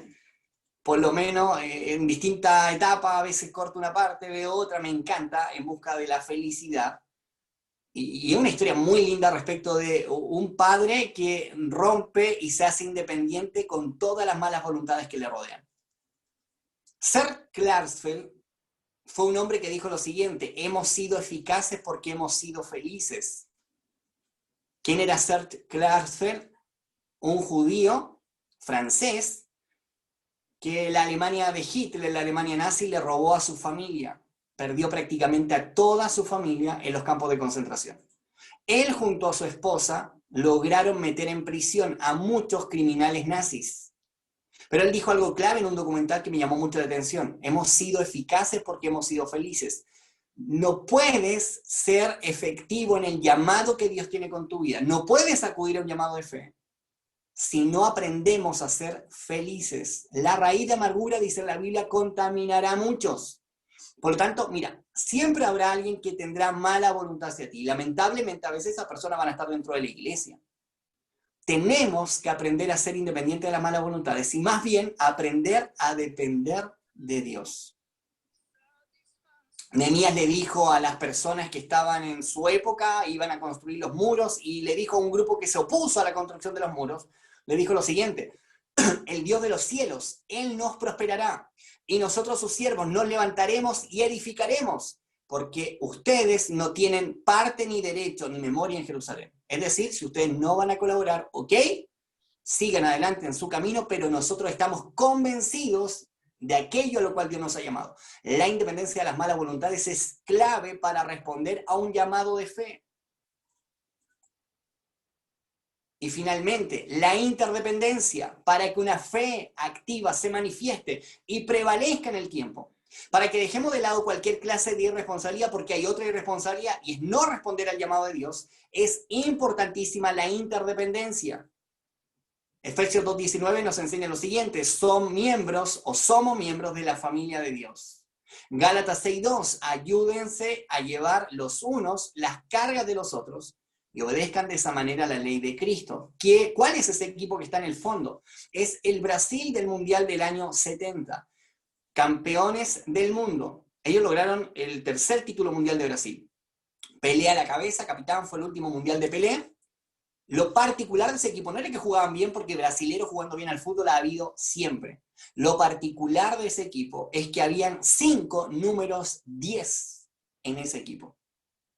B: por lo menos en distintas etapas, a veces corto una parte, veo otra, me encanta, En busca de la felicidad. Y es una historia muy linda respecto de un padre que rompe y se hace independiente con todas las malas voluntades que le rodean. Sir Klarsfeld fue un hombre que dijo lo siguiente: hemos sido eficaces porque hemos sido felices. ¿Quién era Sir Klarsfeld? Un judío francés que la Alemania de Hitler, la Alemania nazi, le robó a su familia. Perdió prácticamente a toda su familia en los campos de concentración. Él junto a su esposa lograron meter en prisión a muchos criminales nazis. Pero él dijo algo clave en un documental que me llamó mucho la atención: hemos sido eficaces porque hemos sido felices. No puedes ser efectivo en el llamado que Dios tiene con tu vida. No puedes acudir a un llamado de fe si no aprendemos a ser felices. La raíz de amargura, dice la Biblia, contaminará a muchos. Por lo tanto, mira, siempre habrá alguien que tendrá mala voluntad hacia ti. Lamentablemente, a veces esas personas van a estar dentro de la iglesia. Tenemos que aprender a ser independientes de las malas voluntades y más bien aprender a depender de Dios. Nehemías le dijo a las personas que estaban en su época, iban a construir los muros, y le dijo a un grupo que se opuso a la construcción de los muros, le dijo lo siguiente: el Dios de los cielos, Él nos prosperará, y nosotros sus siervos nos levantaremos y edificaremos, porque ustedes no tienen parte ni derecho ni memoria en Jerusalén. Es decir, si ustedes no van a colaborar, ok, sigan adelante en su camino, pero nosotros estamos convencidos de aquello a lo cual Dios nos ha llamado. La independencia de las malas voluntades es clave para responder a un llamado de fe. Y finalmente, la interdependencia, para que una fe activa se manifieste y prevalezca en el tiempo. Para que dejemos de lado cualquier clase de irresponsabilidad, porque hay otra irresponsabilidad, y es no responder al llamado de Dios, es importantísima la interdependencia. Efesios 2:19 nos enseña lo siguiente: son miembros o somos miembros de la familia de Dios. Gálatas 6:2, ayúdense a llevar los unos las cargas de los otros y obedezcan de esa manera la ley de Cristo. ¿Cuál es ese equipo que está en el fondo? Es el Brasil del Mundial del año 70. Campeones del mundo. Ellos lograron el tercer título mundial de Brasil. Pelé a la cabeza, capitán, fue el último mundial de Pelé. Lo particular de ese equipo no era que jugaban bien, porque brasileros jugando bien al fútbol ha habido siempre. Lo particular de ese equipo es que habían 5 números 10 en ese equipo.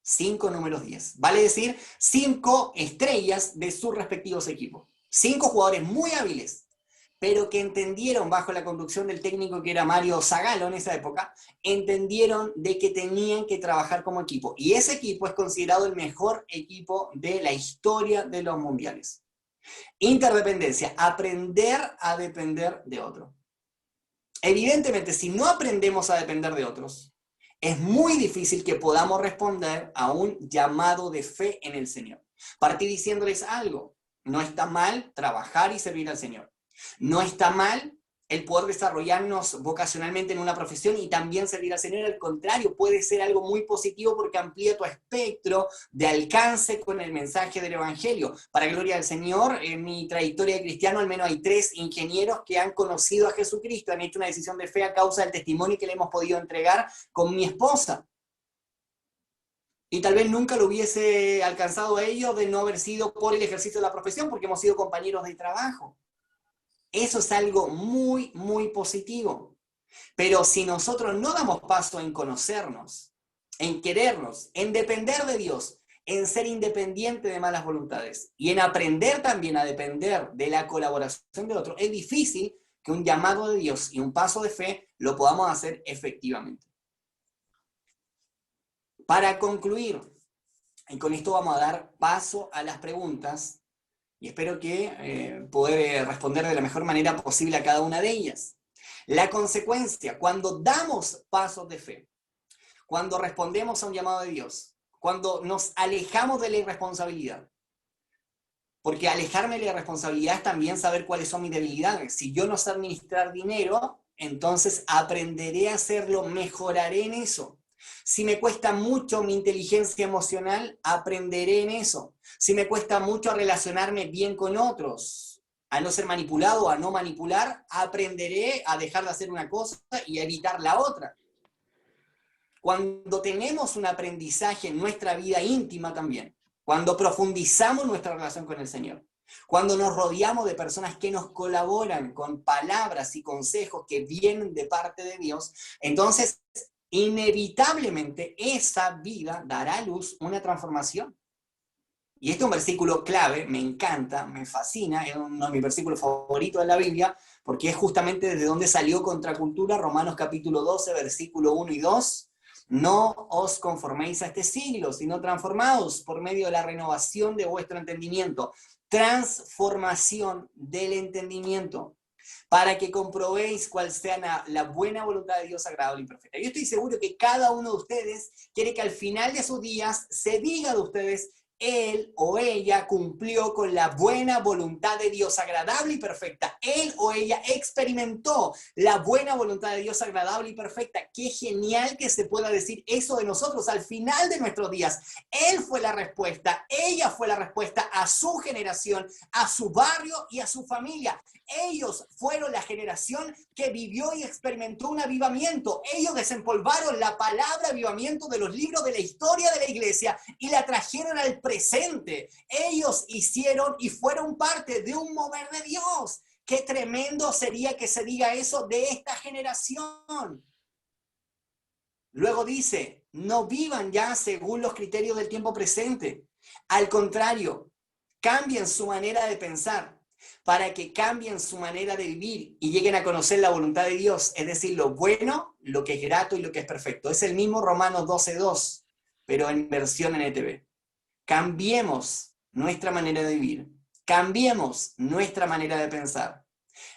B: 5 números 10. Vale decir, 5 estrellas de sus respectivos equipos. 5 jugadores muy hábiles, pero que entendieron, bajo la conducción del técnico que era Mario Zagallo en esa época, entendieron de que tenían que trabajar como equipo. Y ese equipo es considerado el mejor equipo de la historia de los mundiales. Interdependencia, aprender a depender de otro. Evidentemente, si no aprendemos a depender de otros, es muy difícil que podamos responder a un llamado de fe en el Señor. Partí diciéndoles algo: no está mal trabajar y servir al Señor. No está mal el poder desarrollarnos vocacionalmente en una profesión y también servir al Señor. Al contrario, puede ser algo muy positivo porque amplía tu espectro de alcance con el mensaje del Evangelio. Para gloria del Señor, en mi trayectoria de cristiano, al menos hay 3 ingenieros que han conocido a Jesucristo, han hecho una decisión de fe a causa del testimonio que le hemos podido entregar con mi esposa. Y tal vez nunca lo hubiese alcanzado a ellos de no haber sido por el ejercicio de la profesión, porque hemos sido compañeros de trabajo. Eso es algo muy, muy positivo. Pero si nosotros no damos paso en conocernos, en querernos, en depender de Dios, en ser independiente de malas voluntades y en aprender también a depender de la colaboración de otros, es difícil que un llamado de Dios y un paso de fe lo podamos hacer efectivamente. Para concluir, y con esto vamos a dar paso a las preguntas, y espero que poder responder de la mejor manera posible a cada una de ellas. La consecuencia, cuando damos pasos de fe, cuando respondemos a un llamado de Dios, cuando nos alejamos de la irresponsabilidad, porque alejarme de la irresponsabilidad es también saber cuáles son mis debilidades. Si yo no sé administrar dinero, entonces aprenderé a hacerlo, mejoraré en eso. Si me cuesta mucho mi inteligencia emocional, aprenderé en eso. Si me cuesta mucho relacionarme bien con otros, a no ser manipulado o a no manipular, aprenderé a dejar de hacer una cosa y a evitar la otra. Cuando tenemos un aprendizaje en nuestra vida íntima también, cuando profundizamos nuestra relación con el Señor, cuando nos rodeamos de personas que nos colaboran con palabras y consejos que vienen de parte de Dios, entonces inevitablemente esa vida dará a luz una transformación. Y este es un versículo clave, me encanta, me fascina, es uno de mis versículos favoritos de la Biblia, porque es justamente desde donde salió Contracultura, Romanos capítulo 12, versículo 1 y 2. No os conforméis a este siglo, sino transformaos por medio de la renovación de vuestro entendimiento. Transformación del entendimiento, para que comprobéis cuál sea la buena voluntad de Dios, agradable y perfecta. Yo estoy seguro que cada uno de ustedes quiere que al final de sus días se diga de ustedes: él o ella cumplió con la buena voluntad de Dios, agradable y perfecta. Él o ella experimentó la buena voluntad de Dios, agradable y perfecta. Qué genial que se pueda decir eso de nosotros al final de nuestros días. Él fue la respuesta, ella fue la respuesta a su generación, a su barrio y a su familia. Ellos fueron la generación que vivió y experimentó un avivamiento. Ellos desempolvaron la palabra avivamiento de los libros de la historia de la iglesia y la trajeron al presente. Ellos hicieron y fueron parte de un mover de Dios. Qué tremendo sería que se diga eso de esta generación. Luego dice: no vivan ya según los criterios del tiempo presente. Al contrario, cambien su manera de pensar. para que cambien su manera de vivir y lleguen a conocer la voluntad de Dios, es decir, lo bueno, lo que es grato y lo que es perfecto. Es el mismo Romanos 12:2, pero en versión NTV. Cambiemos nuestra manera de vivir, cambiemos nuestra manera de pensar.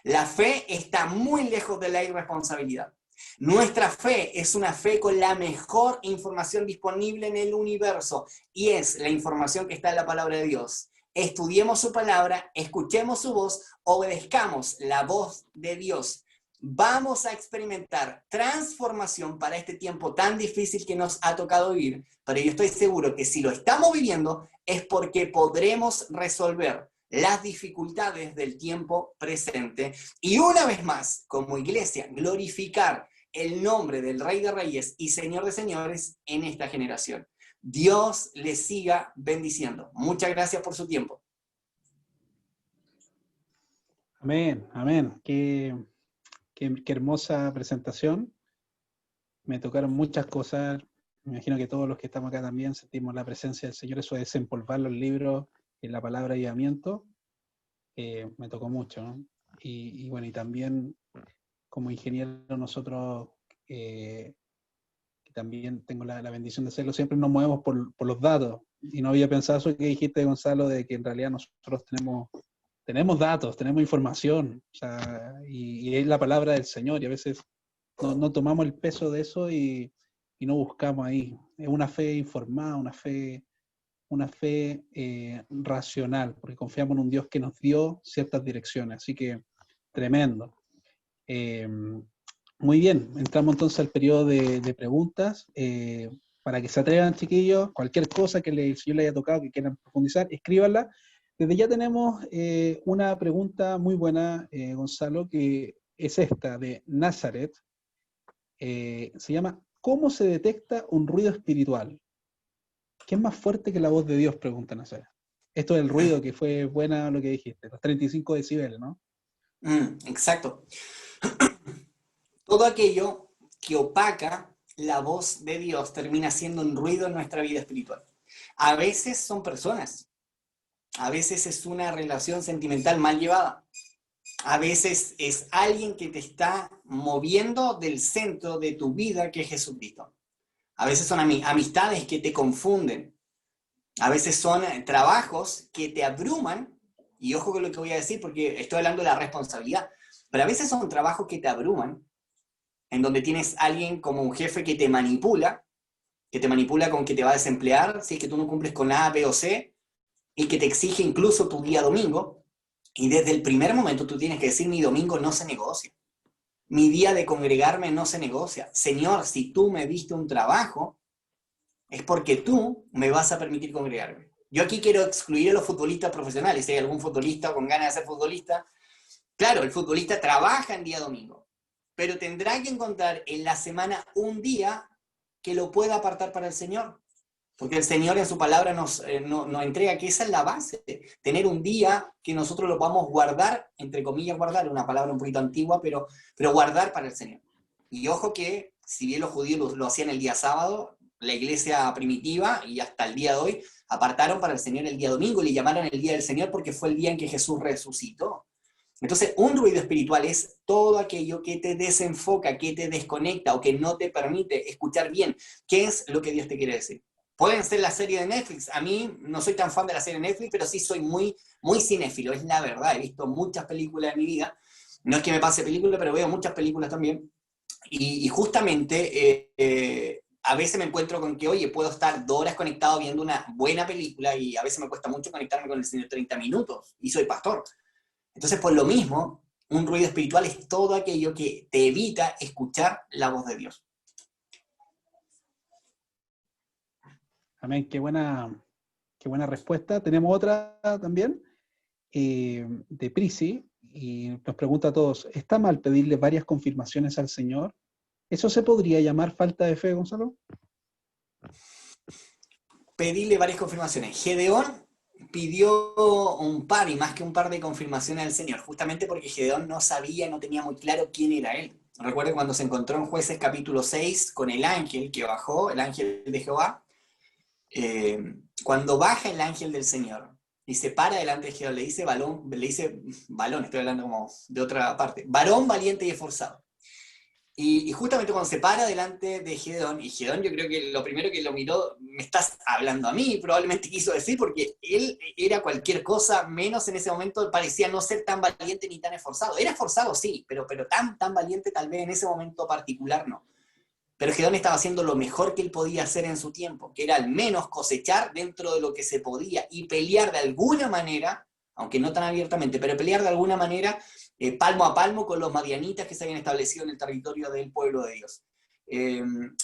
B: La fe está muy lejos de la irresponsabilidad. Nuestra fe es una fe con la mejor información disponible en el universo y es la información que está en la palabra de Dios. Estudiemos su palabra, escuchemos su voz, obedezcamos la voz de Dios. Vamos a experimentar transformación para este tiempo tan difícil que nos ha tocado vivir, pero yo estoy seguro que si lo estamos viviendo es porque podremos resolver las dificultades del tiempo presente y una vez más, como iglesia, glorificar el nombre del Rey de Reyes y Señor de Señores en esta generación. Dios les siga bendiciendo. Muchas gracias por su tiempo.
A: Amén, amén. Qué hermosa presentación. Me tocaron muchas cosas. Me imagino que todos los que estamos acá también sentimos la presencia del Señor, eso de desempolvar los libros en la palabra de avivamiento. Me tocó mucho, ¿no? Y bueno, y también como ingeniero nosotros, que también tengo la bendición de hacerlo, siempre nos movemos por los datos. Y no había pensado eso que dijiste, Gonzalo, de que en realidad nosotros tenemos datos, tenemos información, o sea, y es la palabra del Señor, y a veces no tomamos el peso de eso y no buscamos ahí. Es una fe informada, una fe racional, porque confiamos en un Dios que nos dio ciertas direcciones, así que tremendo. Muy bien, entramos entonces al periodo de preguntas. Para que se atrevan, chiquillos, cualquier cosa que el Señor le haya tocado, que quieran profundizar, escríbanla. Desde ya tenemos una pregunta muy buena, Gonzalo, que es esta, de Nazaret. Se llama, ¿cómo se detecta un ruido espiritual? ¿Qué es más fuerte que la voz de Dios? Pregunta Nazaret. Esto del ruido, que fue buena lo que dijiste, los 35 decibeles, ¿no?
B: Exacto. Todo aquello que opaca la voz de Dios termina siendo un ruido en nuestra vida espiritual. A veces son personas, a veces es una relación sentimental mal llevada, a veces es alguien que te está moviendo del centro de tu vida, que es Jesucristo. A veces son amistades que te confunden, a veces son trabajos que te abruman, y ojo con lo que voy a decir porque estoy hablando de la responsabilidad, pero a veces son trabajos que te abruman, en donde tienes a alguien como un jefe que te manipula con que te va a desemplear si es que tú no cumples con A, B o C, y que te exige incluso tu día domingo, y desde el primer momento tú tienes que decir, mi domingo no se negocia, mi día de congregarme no se negocia. Señor, si tú me diste un trabajo, es porque tú me vas a permitir congregarme. Yo aquí quiero excluir a los futbolistas profesionales. Si hay algún futbolista con ganas de ser futbolista, claro, el futbolista trabaja en día domingo, pero tendrá que encontrar en la semana un día que lo pueda apartar para el Señor. Porque el Señor en su palabra nos entrega que esa es la base, tener un día que nosotros lo podamos guardar, entre comillas guardar, una palabra un poquito antigua, pero guardar para el Señor. Y ojo que, si bien los judíos lo hacían el día sábado, la iglesia primitiva, y hasta el día de hoy, apartaron para el Señor el día domingo, y le llamaron el día del Señor porque fue el día en que Jesús resucitó. Entonces, un ruido espiritual es todo aquello que te desenfoca, que te desconecta o que no te permite escuchar bien qué es lo que Dios te quiere decir. Pueden ser la serie de Netflix. A mí no soy tan fan de la serie de Netflix, pero sí soy muy, muy cinéfilo, es la verdad. He visto muchas películas en mi vida. No es que me pase películas, pero veo muchas películas también. Y justamente a veces me encuentro con que, oye, puedo estar 2 horas conectado viendo una buena película y a veces me cuesta mucho conectarme con el Señor 30 minutos. Y soy pastor. Entonces, por lo mismo, un ruido espiritual es todo aquello que te evita escuchar la voz de Dios.
A: Amén, qué buena respuesta. Tenemos otra también, de Prisi, y nos pregunta a todos, ¿está mal pedirle varias confirmaciones al Señor? ¿Eso se podría llamar falta de fe, Gonzalo?
B: Pedirle varias confirmaciones. Gedeón pidió un par, y más que un par de confirmaciones al Señor, justamente porque Gedeón no sabía, no tenía muy claro quién era él. Recuerden cuando se encontró en Jueces capítulo 6 con el ángel que bajó, el ángel de Jehová. Cuando baja el ángel del Señor y se para delante de Gedeón, le dice balón, estoy hablando como de otra parte, varón valiente y esforzado. Y justamente cuando se para delante de Gedeón, y Gedeón yo creo que lo primero que lo miró, me estás hablando a mí, probablemente quiso decir, porque él era cualquier cosa, menos en ese momento parecía no ser tan valiente ni tan esforzado. Era esforzado, sí, pero tan valiente tal vez en ese momento particular no. Pero Gedeón estaba haciendo lo mejor que él podía hacer en su tiempo, que era al menos cosechar dentro de lo que se podía y pelear de alguna manera, aunque no tan abiertamente, pero pelear de alguna manera palmo a palmo con los madianitas que se habían establecido en el territorio del pueblo de Dios.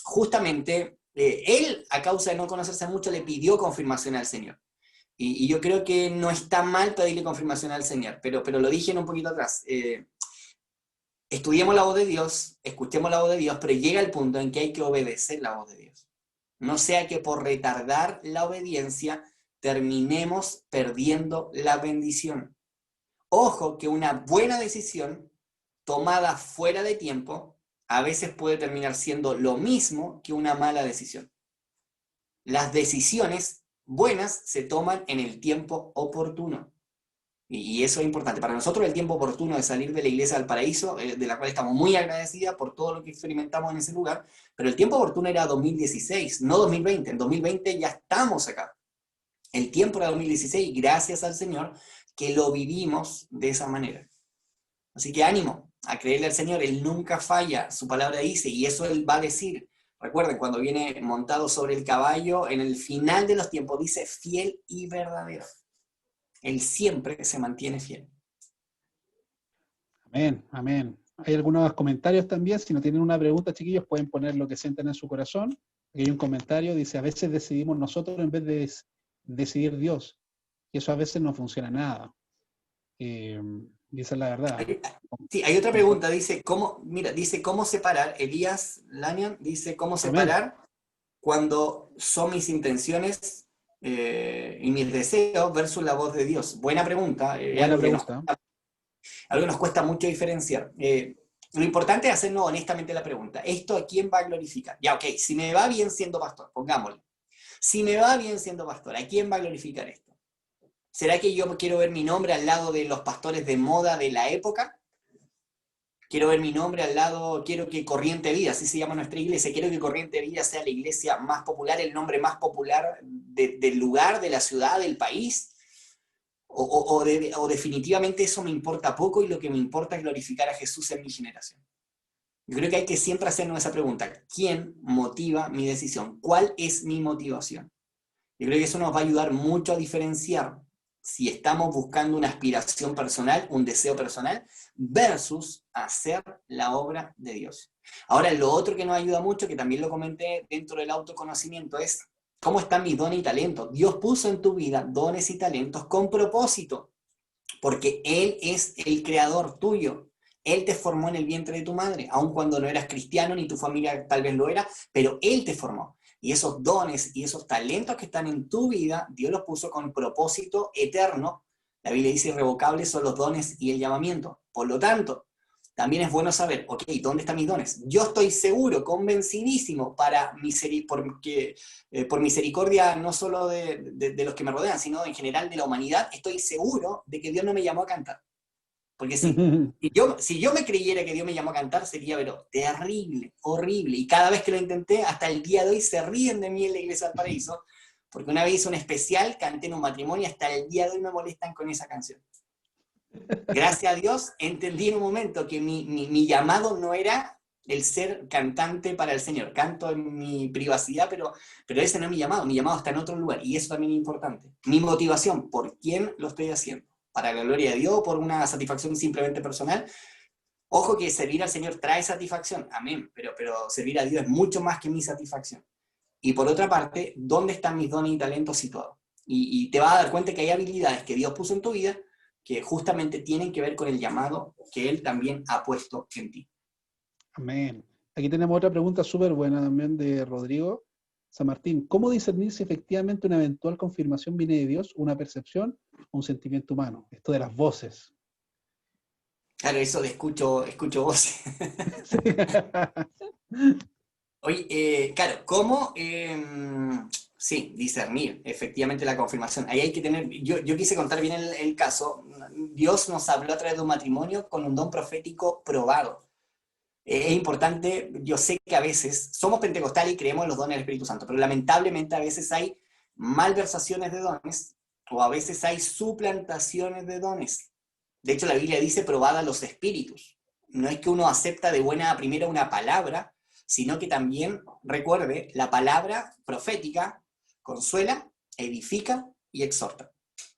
B: Justamente, él, a causa de no conocerse mucho, le pidió confirmación al Señor. Y yo creo que no está mal pedirle confirmación al Señor, pero lo dije en un poquito atrás. Estudiemos la voz de Dios, escuchemos la voz de Dios, pero llega el punto en que hay que obedecer la voz de Dios. No sea que por retardar la obediencia terminemos perdiendo la bendición. Ojo que una buena decisión tomada fuera de tiempo a veces puede terminar siendo lo mismo que una mala decisión. Las decisiones buenas se toman en el tiempo oportuno. Y eso es importante. Para nosotros el tiempo oportuno de salir de la iglesia del paraíso, de la cual estamos muy agradecidas por todo lo que experimentamos en ese lugar, pero el tiempo oportuno era 2016, no 2020. En 2020 ya estamos acá. El tiempo era 2016, gracias al Señor, que lo vivimos de esa manera. Así que ánimo a creerle al Señor, Él nunca falla, su palabra dice, y eso Él va a decir. Recuerden, cuando viene montado sobre el caballo, en el final de los tiempos dice fiel y verdadero. Él siempre se mantiene fiel.
A: Amén, amén. Hay algunos comentarios también. Si no tienen una pregunta, chiquillos, pueden poner lo que sienten en su corazón. Aquí hay un comentario, dice, a veces decidimos nosotros en vez de decidir Dios. Y eso a veces no funciona nada. Dice la verdad.
B: Sí, hay otra pregunta, dice, ¿cómo separar? Elías Lanian dice, ¿cómo
A: Amén.
B: separar cuando son mis intenciones y mis deseos versus la voz de Dios? Buena pregunta,
A: Buena pregunta.
B: algo que nos cuesta mucho diferenciar. Lo importante es hacernos honestamente la pregunta, ¿esto a quién va a glorificar? Ya, ok, si me va bien siendo pastor, pongámosle. Si me va bien siendo pastor, ¿a quién va a glorificar esto? ¿Será que yo quiero ver mi nombre al lado de los pastores de moda de la época? Quiero ver mi nombre al lado, quiero que Corriente Vida, así se llama nuestra iglesia, quiero que Corriente Vida sea la iglesia más popular, el nombre más popular del lugar, de la ciudad, del país, o definitivamente eso me importa poco y lo que me importa es glorificar a Jesús en mi generación. Yo creo que hay que siempre hacernos esa pregunta, ¿quién motiva mi decisión? ¿Cuál es mi motivación? Yo creo que eso nos va a ayudar mucho a diferenciar si estamos buscando una aspiración personal, un deseo personal, versus hacer la obra de Dios. Ahora, lo otro que nos ayuda mucho, que también lo comenté dentro del autoconocimiento, es cómo están mis dones y talentos. Dios puso en tu vida dones y talentos con propósito, porque Él es el creador tuyo. Él te formó en el vientre de tu madre, aun cuando no eras cristiano ni tu familia tal vez lo era, pero Él te formó. Y esos dones y esos talentos que están en tu vida, Dios los puso con propósito eterno. La Biblia dice irrevocables son los dones y el llamamiento. Por lo tanto, también es bueno saber, ok, ¿dónde están mis dones? Yo estoy seguro, convencidísimo, por misericordia no solo de los que me rodean, sino en general de la humanidad, estoy seguro de que Dios no me llamó a cantar. Porque si yo me creyera que Dios me llamó a cantar, sería, pero terrible, horrible. Y cada vez que lo intenté, hasta el día de hoy se ríen de mí en la Iglesia del Paraíso, porque una vez hice un especial, canté en un matrimonio, hasta el día de hoy me molestan con esa canción. Gracias a Dios, entendí en un momento que mi llamado no era el ser cantante para el Señor. Canto en mi privacidad, pero ese no es mi llamado está en otro lugar, y eso también es importante. Mi motivación, ¿por quién lo estoy haciendo? ¿Para la gloria de Dios, por una satisfacción simplemente personal? Ojo que servir al Señor trae satisfacción, amén, pero servir a Dios es mucho más que mi satisfacción. Y por otra parte, ¿dónde están mis dones y talentos situados? Y te vas a dar cuenta que hay habilidades que Dios puso en tu vida que justamente tienen que ver con el llamado que Él también ha puesto en ti.
A: Amén. Aquí tenemos otra pregunta súper buena también de Rodrigo San Martín. ¿Cómo discernir si efectivamente una eventual confirmación viene de Dios, una percepción o un sentimiento humano? Esto de las voces.
B: Claro, eso de escucho voces.
A: Sí.
B: Oye, claro, ¿cómo Sí, discernir, efectivamente la confirmación. Ahí hay que tener, yo quise contar bien el caso. Dios nos habló a través de un matrimonio con un don profético probado. Es importante, yo sé que a veces somos pentecostales y creemos en los dones del Espíritu Santo, pero lamentablemente a veces hay malversaciones de dones o a veces hay suplantaciones de dones. De hecho, la Biblia dice probada los espíritus. No es que uno acepta de buena primera una palabra, sino que también, recuerde, la palabra profética consuela, edifica y exhorta.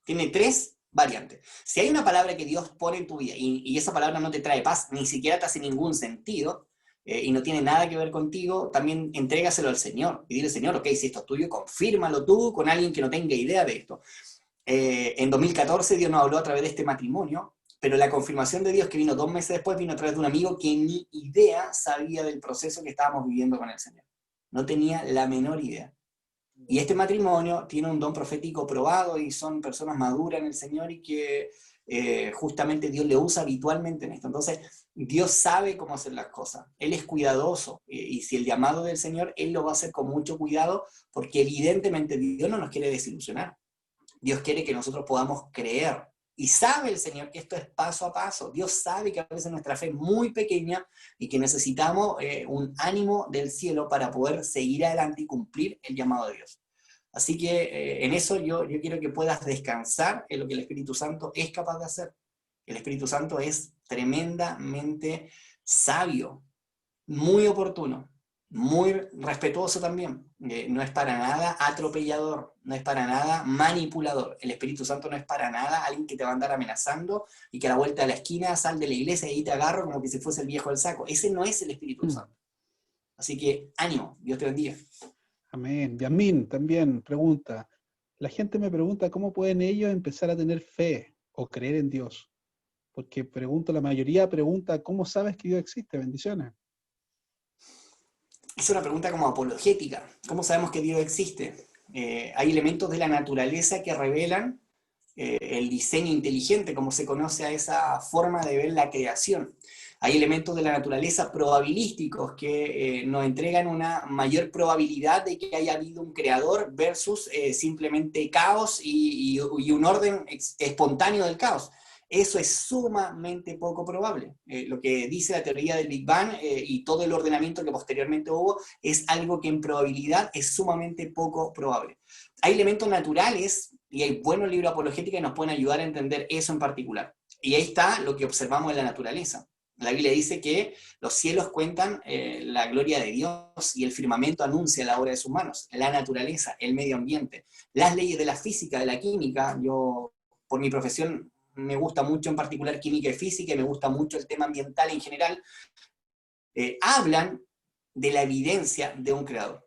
B: Tiene tres variantes. Si hay una palabra que Dios pone en tu vida y esa palabra no te trae paz, ni siquiera te hace ningún sentido, y no tiene nada que ver contigo, también entrégaselo al Señor y dile, Señor, ok, si esto es tuyo, confírmalo tú con alguien que no tenga idea de esto. En 2014 Dios nos habló a través de este matrimonio, pero la confirmación de Dios que vino 2 meses después vino a través de un amigo que ni idea sabía del proceso que estábamos viviendo con el Señor. No tenía la menor idea. Y este matrimonio tiene un don profético probado y son personas maduras en el Señor y que justamente Dios le usa habitualmente en esto. Entonces, Dios sabe cómo hacer las cosas. Él es cuidadoso y si el llamado del Señor, Él lo va a hacer con mucho cuidado porque evidentemente Dios no nos quiere desilusionar. Dios quiere que nosotros podamos creer. Y sabe el Señor que esto es paso a paso. Dios sabe que a veces nuestra fe es muy pequeña y que necesitamos un ánimo del cielo para poder seguir adelante y cumplir el llamado de Dios. Así que en eso yo quiero que puedas descansar en lo que el Espíritu Santo es capaz de hacer. El Espíritu Santo es tremendamente sabio, muy oportuno, muy respetuoso también. No es para nada atropellador, no es para nada manipulador. El Espíritu Santo no es para nada alguien que te va a andar amenazando y que a la vuelta de la esquina sal de la iglesia y ahí te agarro como que si fuese el viejo del saco. Ese no es el Espíritu Santo. Así que ánimo, Dios te bendiga.
A: Amén. Yasmín también pregunta, la gente me pregunta cómo pueden ellos empezar a tener fe o creer en Dios. Porque la mayoría pregunta, ¿cómo sabes que Dios existe? Bendiciones.
B: Es una pregunta como apologética. ¿Cómo sabemos que Dios existe? Hay elementos de la naturaleza que revelan el diseño inteligente, como se conoce a esa forma de ver la creación. Hay elementos de la naturaleza probabilísticos que nos entregan una mayor probabilidad de que haya habido un creador versus simplemente caos y un orden espontáneo del caos. Eso es sumamente poco probable. Lo que dice la teoría del Big Bang y todo el ordenamiento que posteriormente hubo es algo que en probabilidad es sumamente poco probable. Hay elementos naturales y hay buenos libros apologéticos que nos pueden ayudar a entender eso en particular. Y ahí está lo que observamos en la naturaleza. La Biblia dice que los cielos cuentan la gloria de Dios y el firmamento anuncia la obra de sus manos. La naturaleza, el medio ambiente, las leyes de la física, de la química. Yo, por mi profesión, me gusta mucho en particular química y física y me gusta mucho el tema ambiental en general. Hablan de la evidencia de un creador.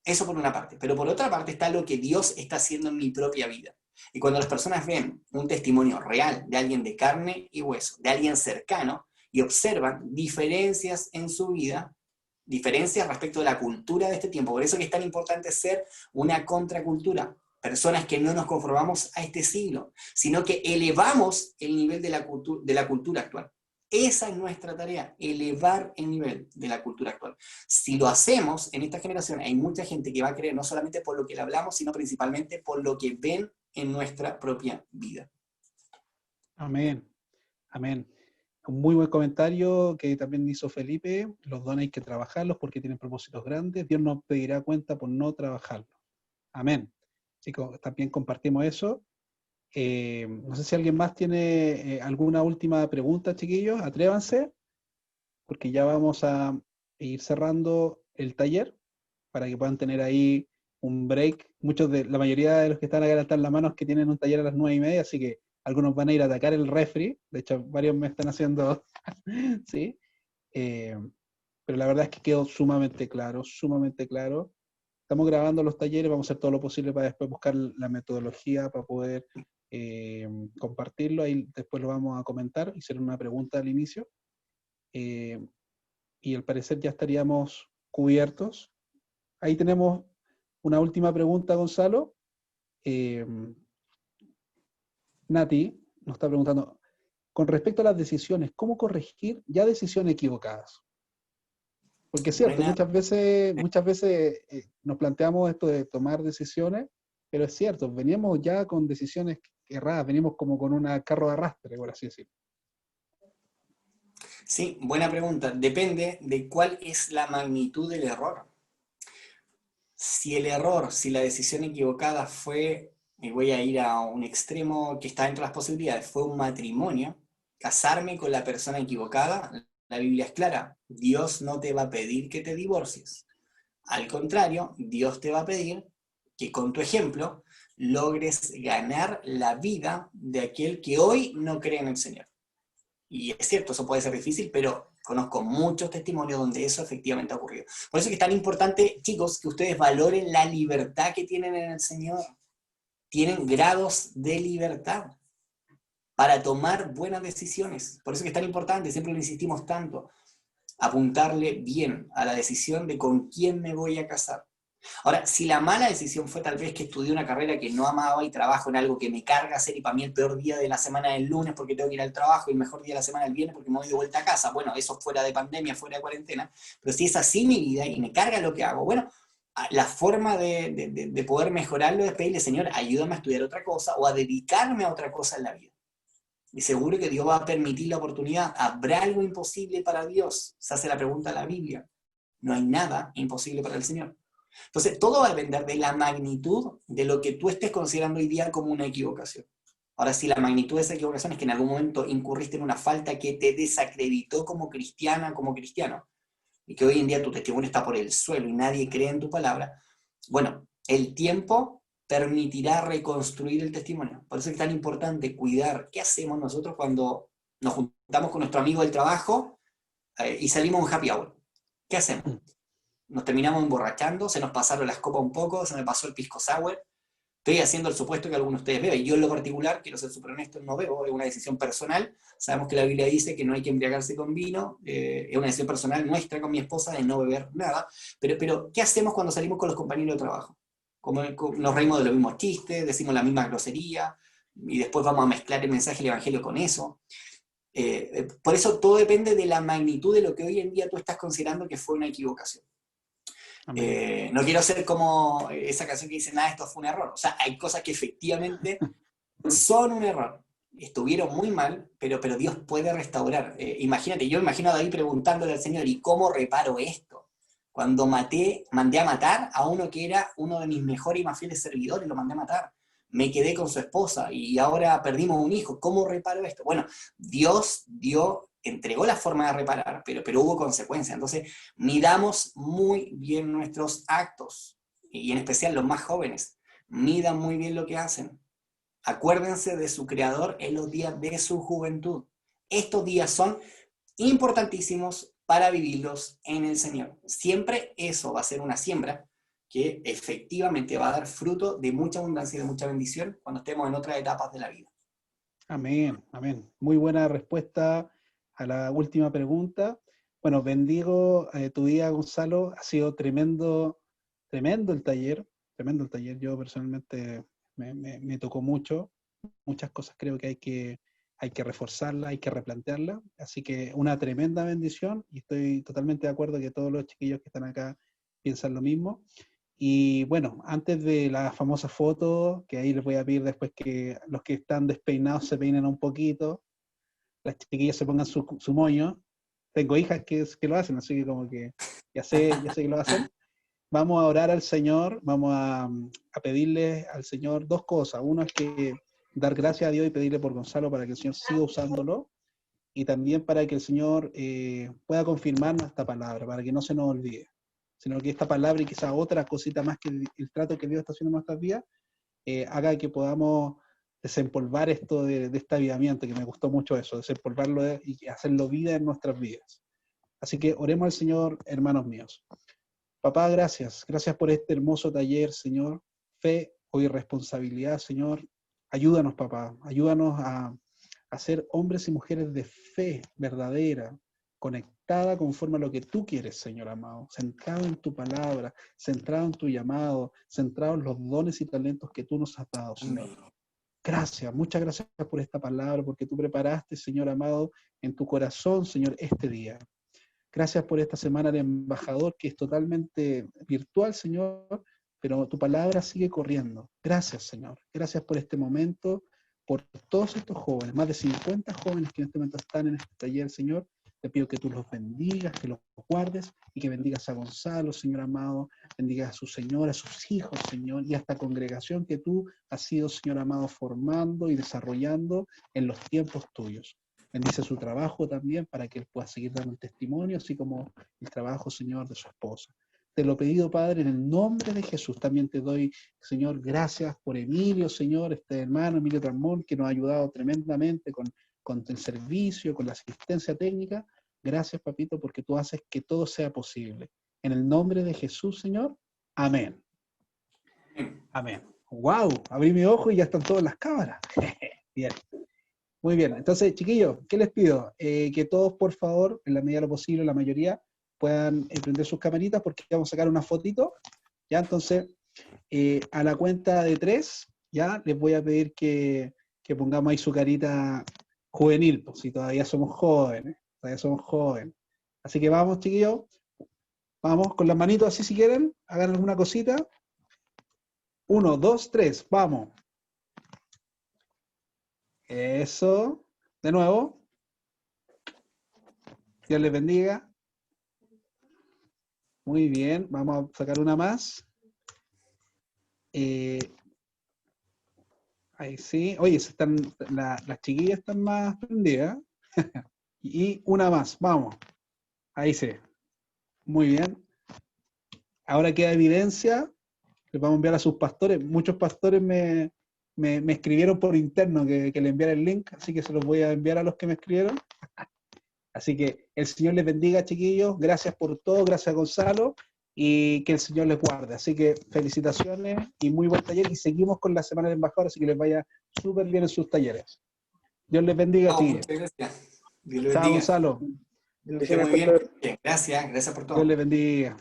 B: Eso por una parte. Pero por otra parte está lo que Dios está haciendo en mi propia vida. Y cuando las personas ven un testimonio real de alguien de carne y hueso, de alguien cercano, y observan diferencias en su vida, diferencias respecto de la cultura de este tiempo. Por eso que es tan importante ser una contracultura. Personas que no nos conformamos a este siglo, sino que elevamos el nivel de la cultura actual. Esa es nuestra tarea, elevar el nivel de la cultura actual. Si lo hacemos en esta generación, hay mucha gente que va a creer no solamente por lo que le hablamos, sino principalmente por lo que ven en nuestra propia vida.
A: Amén. Amén. Un muy buen comentario que también hizo Felipe. Los dones hay que trabajarlos porque tienen propósitos grandes. Dios nos pedirá cuenta por no trabajarlos. Amén. Chicos, también compartimos eso. No sé si alguien más tiene alguna última pregunta, chiquillos. Atrévanse, porque ya vamos a ir cerrando el taller para que puedan tener ahí un break. La mayoría de los que están acá levantan las manos que tienen un taller a las 9:30, así que algunos van a ir a atacar el refri. De hecho, varios me están haciendo, ¿sí? Pero la verdad es que quedó sumamente claro, sumamente claro. Estamos grabando los talleres, vamos a hacer todo lo posible para después buscar la metodología para poder compartirlo. Ahí después lo vamos a comentar, hicieron una pregunta al inicio. Y al parecer ya estaríamos cubiertos. Ahí tenemos una última pregunta, Gonzalo. Nati nos está preguntando, con respecto a las decisiones, ¿cómo corregir ya decisiones equivocadas? Porque es cierto,
B: Buena,
A: muchas veces nos planteamos esto de tomar decisiones, pero es cierto, veníamos ya con decisiones erradas, venimos como con una carro de arrastre, por así decirlo.
B: sí, buena pregunta. Depende de cuál es la magnitud del error. Si el error, si la decisión equivocada fue, y voy a ir a un extremo que está dentro de las posibilidades, fue un matrimonio, casarme con la persona equivocada, la Biblia es clara, Dios no te va a pedir que te divorcies. Al contrario, Dios te va a pedir que con tu ejemplo logres ganar la vida de aquel que hoy no cree en el Señor. Y es cierto, eso puede ser difícil, pero conozco muchos testimonios donde eso efectivamente ha ocurrido. Por eso es que es tan importante, chicos, que ustedes valoren la libertad que tienen en el Señor. Tienen grados de libertad para tomar buenas decisiones. Por eso es que es tan importante, siempre lo insistimos tanto, apuntarle bien a la decisión de con quién me voy a casar. Ahora, si la mala decisión fue tal vez que estudié una carrera que no amaba y trabajo en algo que me carga hacer y para mí el peor día de la semana es el lunes porque tengo que ir al trabajo y el mejor día de la semana es el viernes porque me voy de vuelta a casa, bueno, eso fuera de pandemia, fuera de cuarentena, pero si es así mi vida y me carga lo que hago, bueno, la forma de poder mejorarlo es pedirle, Señor, ayúdame a estudiar otra cosa o a dedicarme a otra cosa en la vida. Y seguro que Dios va a permitir la oportunidad. ¿Habrá algo imposible para Dios? Se hace la pregunta a la Biblia. No hay nada imposible para el Señor. Entonces, todo va a depender de la magnitud de lo que tú estés considerando hoy día como una equivocación. Ahora, si la magnitud de esa equivocación es que en algún momento incurriste en una falta que te desacreditó como cristiana, como cristiano, y que hoy en día tu testimonio está por el suelo y nadie cree en tu palabra, bueno, el tiempo permitirá reconstruir el testimonio. Por eso es tan importante cuidar qué hacemos nosotros cuando nos juntamos con nuestro amigo del trabajo y salimos a un happy hour. ¿Qué hacemos? Nos terminamos emborrachando, se nos pasaron las copas un poco, se me pasó el pisco sour. Estoy haciendo el supuesto que algunos de ustedes beban. Yo en lo particular, quiero ser súper honesto, no bebo, es una decisión personal. Sabemos que la Biblia dice que no hay que embriagarse con vino, es una decisión personal nuestra con mi esposa de no beber nada. Pero ¿qué hacemos cuando salimos con los compañeros de trabajo? Como nos reímos de los mismos chistes, decimos la misma grosería, y después vamos a mezclar el mensaje del Evangelio con eso. Por eso todo depende de la magnitud de lo que hoy en día tú estás considerando que fue una equivocación.
A: Amén.
B: No quiero ser como esa canción que dice, nada, esto fue un error. O sea, hay cosas que efectivamente son un error. Estuvieron muy mal, pero Dios puede restaurar. Imagínate, yo imagino a David preguntándole al Señor, ¿y cómo reparo esto? Cuando mandé a matar a uno que era uno de mis mejores y más fieles servidores, lo mandé a matar. Me quedé con su esposa y ahora perdimos un hijo. ¿Cómo reparo esto? Bueno, Dios entregó la forma de reparar, pero hubo consecuencias. Entonces, midamos muy bien nuestros actos, y en especial los más jóvenes. Midan muy bien lo que hacen. Acuérdense de su creador en los días de su juventud. Estos días son importantísimos para vivirlos en el Señor. Siempre eso va a ser una siembra que efectivamente va a dar fruto de mucha abundancia y de mucha bendición cuando estemos en otras etapas de la vida.
A: Amén, amén. Muy buena respuesta a la última pregunta. Bueno, bendigo tu día, Gonzalo. Ha sido tremendo, tremendo el taller, tremendo el taller. Yo personalmente me tocó mucho. Muchas cosas creo que hay que reforzarla, hay que replantearla. Así que una tremenda bendición y estoy totalmente de acuerdo que todos los chiquillos que están acá piensan lo mismo. Y bueno, antes de la famosa foto, que ahí les voy a pedir después que los que están despeinados se peinen un poquito, las chiquillas se pongan su moño. Tengo hijas que lo hacen, así que como que ya sé que lo hacen. Vamos a orar al Señor, vamos a pedirle al Señor dos cosas. Uno es que dar gracias a Dios y pedirle por Gonzalo para que el Señor siga usándolo y también para que el Señor pueda confirmarnos esta palabra, para que no se nos olvide, sino que esta palabra y quizá otra cosita más que el trato que Dios está haciendo en nuestras vidas, haga que podamos desempolvar esto de este avivamiento, que me gustó mucho eso, desempolvarlo y hacerlo vida en nuestras vidas. Así que oremos al Señor, hermanos míos. Papá, gracias. Gracias por este hermoso taller, Señor. Fe y responsabilidad, Señor. Ayúdanos, papá. Ayúdanos a ser hombres y mujeres de fe verdadera, conectada conforme a lo que tú quieres, Señor amado. Centrado en tu palabra, centrado en tu llamado, centrado en los dones y talentos que tú nos has dado, Señor.
B: Amén.
A: Gracias, muchas gracias por esta palabra, porque tú preparaste, Señor amado, en tu corazón, Señor, este día. Gracias por esta semana de embajador que es totalmente virtual, Señor, pero tu palabra sigue corriendo. Gracias, Señor. Gracias por este momento, por todos estos jóvenes, más de 50 jóvenes que en este momento están en este taller, Señor. Te pido que tú los bendigas, que los guardes y que bendigas a Gonzalo, Señor amado, bendigas a su señora, a sus hijos, Señor, y a esta congregación que tú has sido, Señor amado, formando y desarrollando en los tiempos tuyos. Bendice su trabajo también para que él pueda seguir dando el testimonio, así como el trabajo, Señor, de su esposa. Te lo he pedido, Padre, en el nombre de Jesús. También te doy, Señor, gracias por Emilio, Señor, este hermano Emilio Tramón, que nos ha ayudado tremendamente con el servicio, con la asistencia técnica. Gracias, papito, porque tú haces que todo sea posible. En el nombre de Jesús, Señor. Amén. Amén. ¡Wow! Abrí mi ojo y ya están todas las cámaras. Bien. Muy bien. Entonces, chiquillos, ¿qué les pido? Que todos, por favor, en la medida de lo posible, la mayoría, puedan prender sus camaritas porque vamos a sacar una fotito. ¿Ya? Entonces, a la cuenta de 3, ya les voy a pedir que pongamos ahí su carita juvenil, pues, si todavía somos jóvenes. Todavía somos jóvenes. Así que vamos, chiquillos. Vamos con las manitos así si quieren. Hagan alguna cosita. 1, 2, 3. Vamos. Eso. De nuevo. Dios les bendiga. Muy bien. Vamos a sacar una más. Ahí sí. Oye, las chiquillas están más prendidas. Y una más. Vamos. Ahí sí. Muy bien. Ahora queda evidencia. Les vamos a enviar a sus pastores. Muchos pastores me escribieron por interno que le enviara el link, así que se los voy a enviar a los que me escribieron. Así que el Señor les bendiga, chiquillos. Gracias por todo. Gracias, Gonzalo. Y que el Señor les guarde. Así que felicitaciones y muy buen taller. Y seguimos con la Semana del Embajador, así que les vaya súper bien en sus talleres. Dios les bendiga, chiquillos.
B: Muchas gracias. Dios le
A: Chao,
B: bendiga.
A: Gonzalo.
B: Que esté muy bien. Bien, gracias, gracias por
A: Dios
B: todo.
A: les bendiga.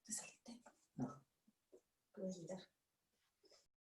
C: ¿Te saliste? No. ¿Puedes gritar?